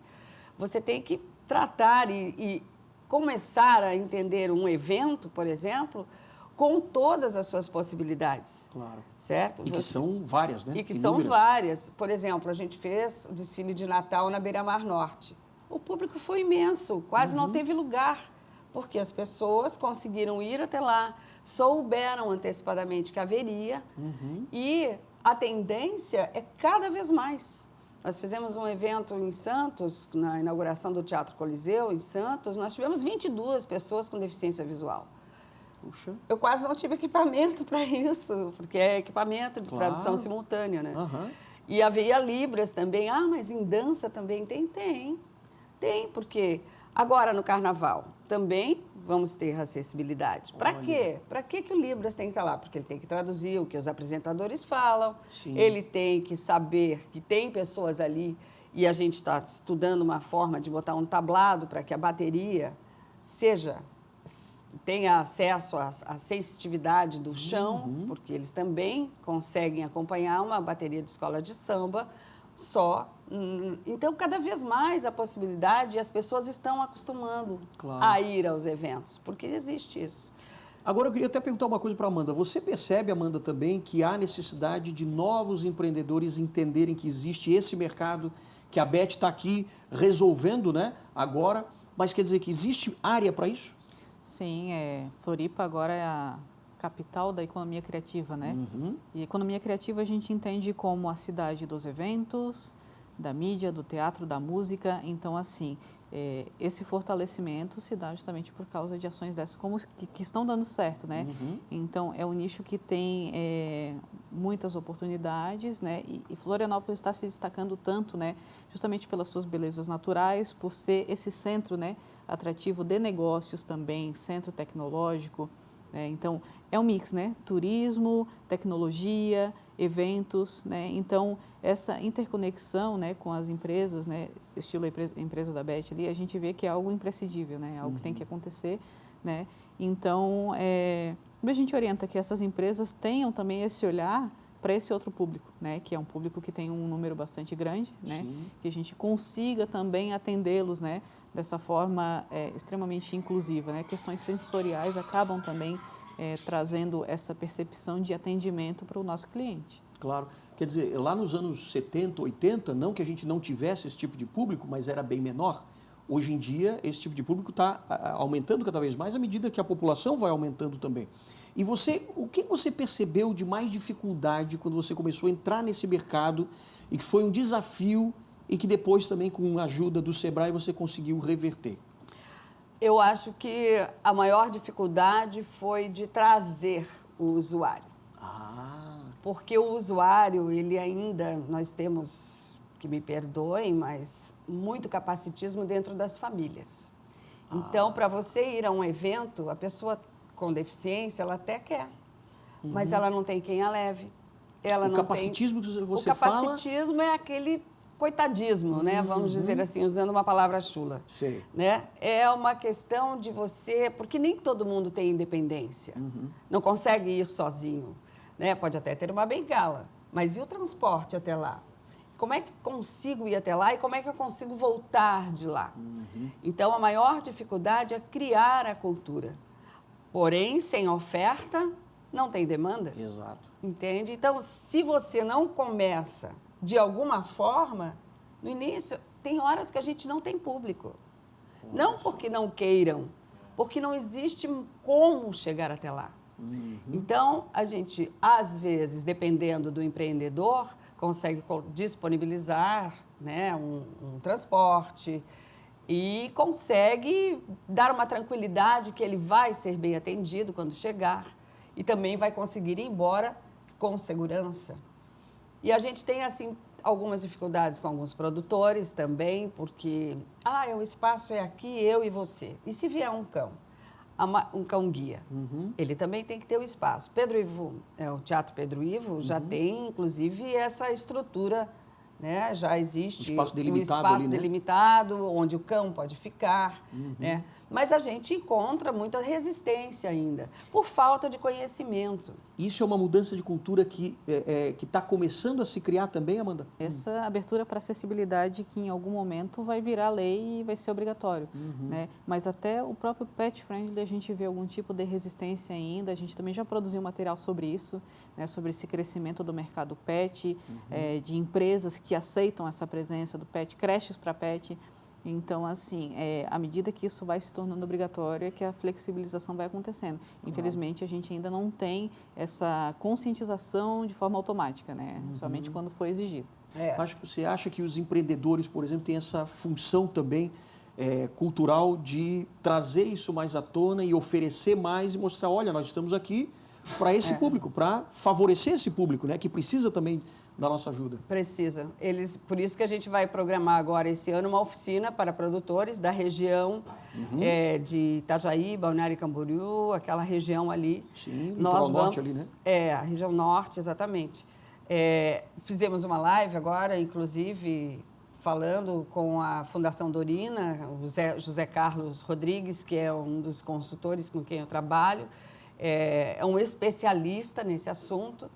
Você tem que tratar e começar a entender um evento, por exemplo, com todas as suas possibilidades. Claro. Certo? E que são várias, né? E que Inúmeras. são várias. Por exemplo, a gente fez o desfile de Natal na Beira-Mar Norte. O público foi imenso, quase não teve lugar, porque as pessoas conseguiram ir até lá, souberam antecipadamente que haveria, e a tendência é cada vez mais. Nós fizemos um evento em Santos, na inauguração do Teatro Coliseu, em Santos, nós tivemos 22 pessoas com deficiência visual. Puxa. Eu quase não tive equipamento para isso, porque é equipamento de tradução simultânea, né? E havia Libras também. Mas em dança também tem? Tem, porque agora no Carnaval também vamos ter acessibilidade. Para quê? Para que o Libras tem que estar lá? Porque ele tem que traduzir o que os apresentadores falam, ele tem que saber que tem pessoas ali, e a gente está estudando uma forma de botar um tablado para que a bateria tenha acesso à sensitividade do chão, porque eles também conseguem acompanhar uma bateria de escola de samba só. Então, cada vez mais a possibilidade, e as pessoas estão acostumando a ir aos eventos, porque existe isso. Agora, eu queria até perguntar uma coisa para a Amanda. Você percebe, Amanda, também que há necessidade de novos empreendedores entenderem que existe esse mercado, que a Beth está aqui resolvendo, né, agora, mas quer dizer que existe área para isso? Sim, Floripa agora é a capital da economia criativa, né? E economia criativa a gente entende como a cidade dos eventos, da mídia, do teatro, da música. Então, assim, esse fortalecimento se dá justamente por causa de ações dessas que estão dando certo, né? Então, é um nicho que tem muitas oportunidades, né? E Florianópolis está se destacando tanto, né? Justamente pelas suas belezas naturais, por ser esse centro, né? Atrativo de negócios também, centro tecnológico. Então, é um mix, né? Turismo, tecnologia, eventos, né? Então, essa interconexão, né, com as empresas, né, estilo a empresa da Beth ali, a gente vê que é algo imprescindível, né? Algo que tem que acontecer, né? Então, a gente orienta que essas empresas tenham também esse olhar para esse outro público, né? Que é um público que tem um número bastante grande, né? Que a gente consiga também atendê-los, né? Dessa forma extremamente inclusiva, né? Questões sensoriais acabam também trazendo essa percepção de atendimento para o nosso cliente. Claro. Quer dizer, lá nos anos 70, 80, não que a gente não tivesse esse tipo de público, mas era bem menor. Hoje em dia, esse tipo de público está aumentando cada vez mais à medida que a população vai aumentando também. E o que você percebeu de mais dificuldade quando você começou a entrar nesse mercado e que foi um desafio e que depois também, com a ajuda do Sebrae, você conseguiu reverter? Eu acho que a maior dificuldade foi de trazer o usuário. Porque o usuário, ele ainda, nós temos, que me perdoem, mas muito capacitismo dentro das famílias. Então, para você ir a um evento, a pessoa com deficiência, ela até quer, mas ela não tem quem a leve. O capacitismo que você fala... O capacitismo é aquele coitadismo, né? Vamos dizer assim, usando uma palavra chula. Sei. Né? É uma questão de você... Porque nem todo mundo tem independência. Não consegue ir sozinho. Né? Pode até ter uma bengala, mas e o transporte até lá? Como é que consigo ir até lá e como é que eu consigo voltar de lá? Então, a maior dificuldade é criar a cultura. Porém, sem oferta, não tem demanda. Exato. Entende? Então, se você não começa de alguma forma, no início, tem horas que a gente não tem público. Não porque não queiram, porque não existe como chegar até lá. Então, a gente, às vezes, dependendo do empreendedor, consegue disponibilizar, né, um transporte e consegue dar uma tranquilidade que ele vai ser bem atendido quando chegar e também vai conseguir ir embora com segurança. E a gente tem, assim, algumas dificuldades com alguns produtores também, porque, o espaço é aqui, eu e você. E se vier um cão? Um cão-guia. Ele também tem que ter o espaço. Pedro Ivo, o Teatro Pedro Ivo já tem, inclusive, essa estrutura, né? Já existe espaço delimitado um espaço ali, né? delimitado, onde o cão pode ficar, né? Mas a gente encontra muita resistência ainda, por falta de conhecimento. Isso é uma mudança de cultura que está começando a se criar também, Amanda? Essa abertura para acessibilidade que em algum momento vai virar lei e vai ser obrigatório, né? Mas até o próprio pet friendly a gente vê algum tipo de resistência ainda. A gente também já produziu material sobre isso, né? Sobre esse crescimento do mercado pet, de empresas que aceitam essa presença do pet, creches para pet. Então, assim, à medida que isso vai se tornando obrigatório, é que a flexibilização vai acontecendo. Infelizmente, a gente ainda não tem essa conscientização de forma automática, né? Somente quando for exigido. Você acha que os empreendedores, por exemplo, têm essa função também cultural de trazer isso mais à tona e oferecer mais e mostrar, olha, nós estamos aqui para esse público, para favorecer esse público, né? Que precisa também da nossa ajuda. Precisa. Por isso que a gente vai programar agora esse ano uma oficina para produtores da região de Itajaí, Balneário Camboriú, aquela região ali. Sim, no norte ali, né? A região norte, exatamente. Fizemos uma live agora, inclusive, falando com a Fundação Dorina, o José Carlos Rodrigues, que é um dos consultores com quem eu trabalho, é um especialista nesse assunto.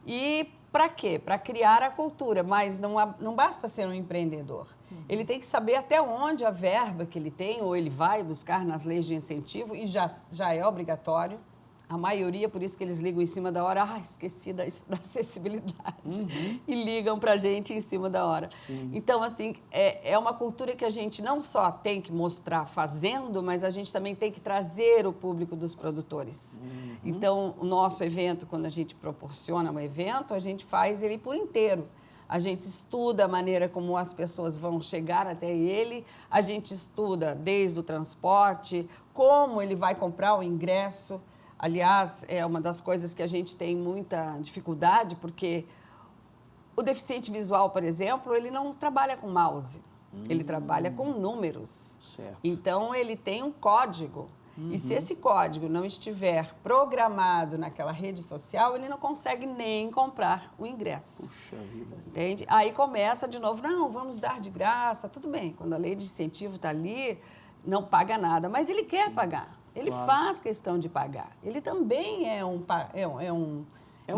E para quê? Para criar a cultura, mas não basta ser um empreendedor. Ele tem que saber até onde a verba que ele tem, ou ele vai buscar nas leis de incentivo, e já é obrigatório. A maioria, por isso que eles ligam em cima da hora, esqueci da acessibilidade. E ligam para a gente em cima da hora. Sim. Então, assim, é uma cultura que a gente não só tem que mostrar fazendo, mas a gente também tem que trazer o público dos produtores. Então, o nosso evento, quando a gente proporciona um evento, a gente faz ele por inteiro. A gente estuda a maneira como as pessoas vão chegar até ele, a gente estuda desde o transporte, como ele vai comprar o ingresso. Aliás, é uma das coisas que a gente tem muita dificuldade, porque o deficiente visual, por exemplo, ele não trabalha com mouse, ele trabalha com números. Certo. Então, ele tem um código. E se esse código não estiver programado naquela rede social, ele não consegue nem comprar o ingresso. Puxa vida. Entende? Aí começa de novo, não, vamos dar de graça, tudo bem. Quando a lei de incentivo está ali, não paga nada, mas ele quer pagar. Ele faz questão de pagar. Ele também é um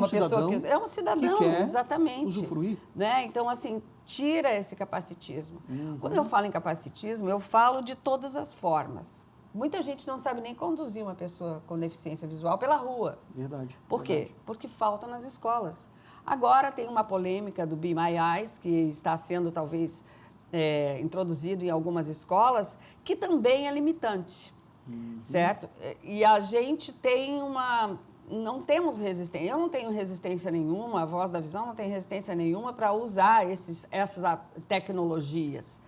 cidadão que quer exatamente, usufruir. né? Então, assim, tira esse capacitismo. Quando eu falo em capacitismo, eu falo de todas as formas. Muita gente não sabe nem conduzir uma pessoa com deficiência visual pela rua. Verdade. Por quê? Porque falta nas escolas. Agora tem uma polêmica do Be My Eyes, que está sendo talvez introduzido em algumas escolas, que também é limitante. Certo? E a gente tem não temos resistência, eu não tenho resistência nenhuma, a Voz da Visão não tem resistência nenhuma para usar essas tecnologias,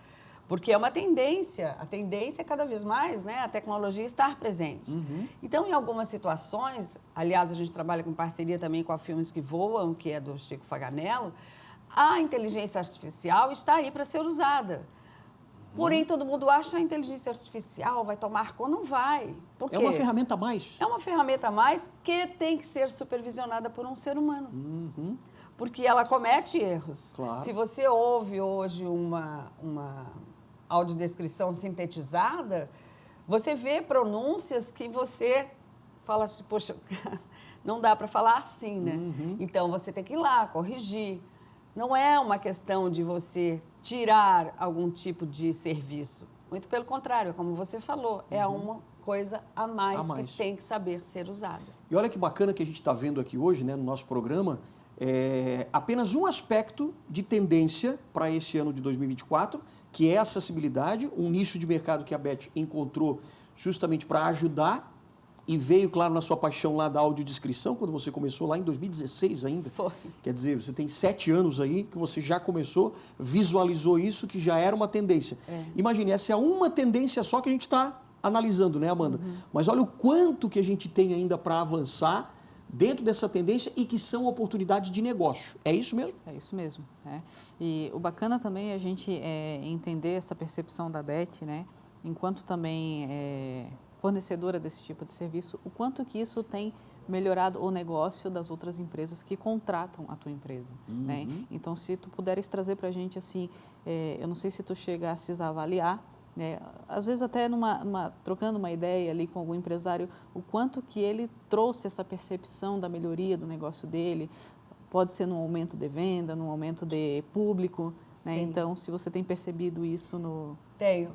porque é uma tendência, a tendência é cada vez mais, né, a tecnologia estar presente. Então, em algumas situações, aliás, a gente trabalha com parceria também com a Filmes que Voam, que é do Chico Faganello, a inteligência artificial está aí para ser usada. Porém, todo mundo acha que a inteligência artificial vai tomar conta. Não vai. Por quê? É uma ferramenta a mais. É uma ferramenta a mais que tem que ser supervisionada por um ser humano. Porque ela comete erros. Claro. Se você ouve hoje uma audiodescrição sintetizada, você vê pronúncias que você fala assim, poxa, não dá para falar assim, né? Então, você tem que ir lá, corrigir. Não é uma questão de você tirar algum tipo de serviço. Muito pelo contrário, como você falou, é uma coisa a mais que tem que saber ser usada. E olha que bacana que a gente está vendo aqui hoje, né, no nosso programa, apenas um aspecto de tendência para esse ano de 2024, que é a acessibilidade, um nicho de mercado que a Beth encontrou justamente para ajudar E veio, claro, na sua paixão lá da audiodescrição, quando você começou lá em 2016 ainda. Foi. Quer dizer, você tem 7 anos aí que você já começou, visualizou isso, que já era uma tendência. Imagine, essa é uma tendência só que a gente está analisando, né, Amanda? Mas olha o quanto que a gente tem ainda para avançar dentro dessa tendência e que são oportunidades de negócio. É isso mesmo? É isso mesmo. Né? E o bacana também é a gente entender essa percepção da Beth, né? Enquanto também fornecedora desse tipo de serviço, o quanto que isso tem melhorado o negócio das outras empresas que contratam a tua empresa. Né? Então, se tu puderes trazer para a gente, assim, eu não sei se tu chegasses a avaliar, né? Às vezes até trocando uma ideia ali com algum empresário, o quanto que ele trouxe essa percepção da melhoria do negócio dele, pode ser num aumento de venda, num aumento de público, né? Então, se você tem percebido isso no...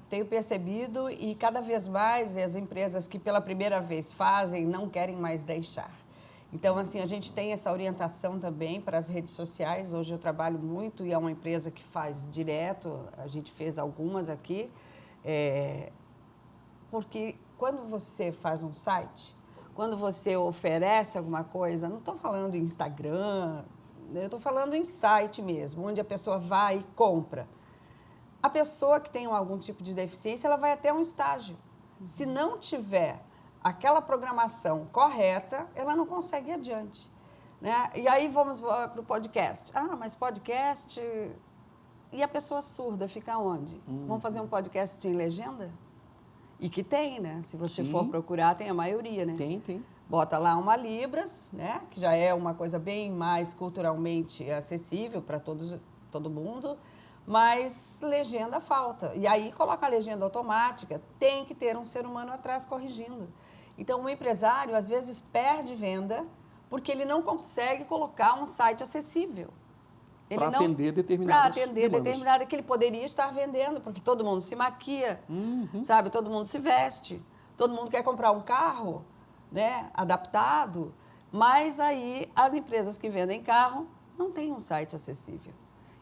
Tenho percebido e cada vez mais as empresas que pela primeira vez fazem não querem mais deixar. Então, assim, a gente tem essa orientação também para as redes sociais. Hoje eu trabalho muito e é uma empresa que faz direto, a gente fez algumas aqui, porque quando você faz um site, quando você oferece alguma coisa, não estou falando em Instagram, eu estou falando em site mesmo, onde a pessoa vai e compra. A pessoa que tem algum tipo de deficiência, ela vai até um estágio. Se não tiver aquela programação correta, ela não consegue ir adiante. Né? E aí vamos para o podcast. Ah, mas podcast... E a pessoa surda fica onde? Vamos fazer um podcast em legenda? E que tem, né? Se você for procurar, tem a maioria, né? Tem. Bota lá uma Libras, né? Que já é uma coisa bem mais culturalmente acessível para todo mundo, mas legenda falta. E aí coloca a legenda automática, tem que ter um ser humano atrás corrigindo. Então, o empresário, às vezes, perde venda porque ele não consegue colocar um site acessível. Para atender determinadas demandas. Que ele poderia estar vendendo, porque todo mundo se maquia, sabe? Todo mundo se veste, todo mundo quer comprar um carro, né? Adaptado, mas aí as empresas que vendem carro não têm um site acessível.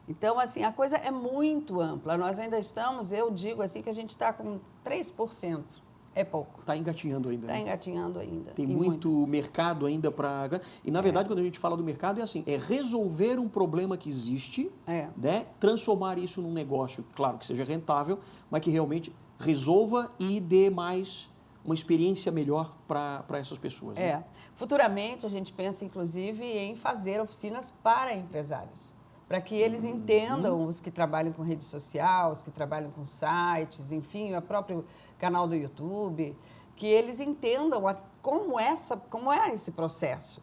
Então, assim, a coisa é muito ampla. Nós ainda estamos, eu digo assim, que a gente está com 3%. É pouco. Está engatinhando ainda. Está engatinhando ainda. Tem muito mercado ainda para... E, na verdade, quando a gente fala do mercado, é assim, é resolver um problema que existe, né? Transformar isso num negócio, claro, que seja rentável, mas que realmente resolva e dê mais uma experiência melhor para essas pessoas. Né? Futuramente, a gente pensa, inclusive, em fazer oficinas para empresários, para que eles entendam, os que trabalham com rede social, os que trabalham com sites, enfim, o próprio canal do YouTube, que eles entendam como é esse processo.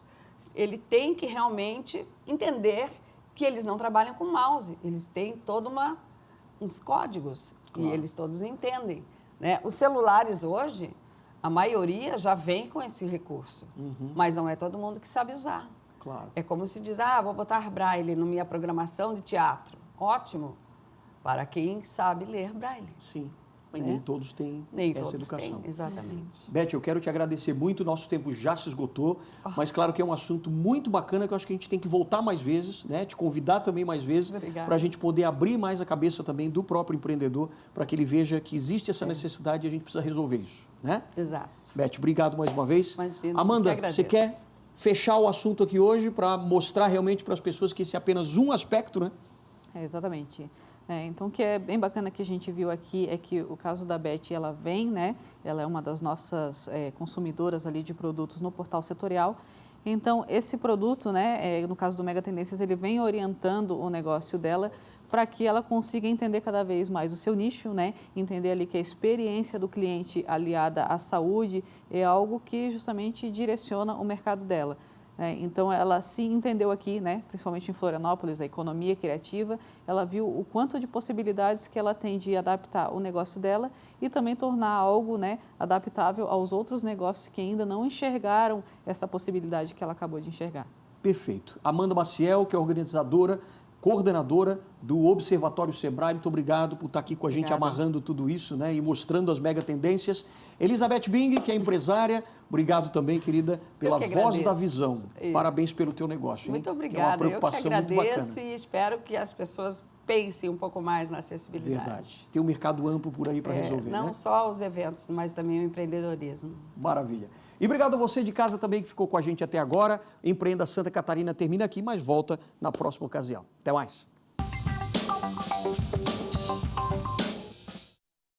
Ele tem que realmente entender que eles não trabalham com mouse, eles têm uns códigos, e eles todos entendem. Né? Os celulares hoje, a maioria já vem com esse recurso, mas não é todo mundo que sabe usar. Claro. É como se diz, vou botar Braille na minha programação de teatro. Ótimo, para quem sabe ler Braille. Sim, mas nem todos têm essa educação. Têm, exatamente. Beth, eu quero te agradecer muito, o nosso tempo já se esgotou, mas claro que é um assunto muito bacana que eu acho que a gente tem que voltar mais vezes, né? Te convidar também mais vezes, para a gente poder abrir mais a cabeça também do próprio empreendedor, para que ele veja que existe essa necessidade e a gente precisa resolver isso, né? Exato. Beth, obrigado mais uma vez. Imagina, Amanda, você quer fechar o assunto aqui hoje para mostrar realmente para as pessoas que esse é apenas um aspecto, né? Exatamente. Então, o que é bem bacana que a gente viu aqui é que o caso da Beth, ela vem, né? Ela é uma das nossas consumidoras ali de produtos no portal setorial. Então, esse produto, né, no caso do Mega Tendências, ele vem orientando o negócio dela para que ela consiga entender cada vez mais o seu nicho, né? Entender ali que a experiência do cliente aliada à saúde é algo que justamente direciona o mercado dela. Então, ela se entendeu aqui, né, principalmente em Florianópolis, a economia criativa, ela viu o quanto de possibilidades que ela tem de adaptar o negócio dela e também tornar algo, né, adaptável aos outros negócios que ainda não enxergaram essa possibilidade que ela acabou de enxergar. Perfeito. Amanda Maciel, que é organizadora, coordenadora do Observatório Sebrae, muito obrigado por estar aqui com a gente, amarrando tudo isso, né, e mostrando as mega tendências. Elizabeth Bing, que é empresária, obrigado também, querida, pela voz da visão. Isso. Parabéns pelo teu negócio. Muito hein? obrigada. É uma preocupação eu que agradeço muito bacana. E espero que as pessoas pensem um pouco mais na acessibilidade. Verdade. Tem um mercado amplo por aí para resolver, não né? só os eventos, mas também o empreendedorismo. Maravilha. E obrigado a você de casa também que ficou com a gente até agora. Empreenda Santa Catarina termina aqui, mas volta na próxima ocasião. Até mais.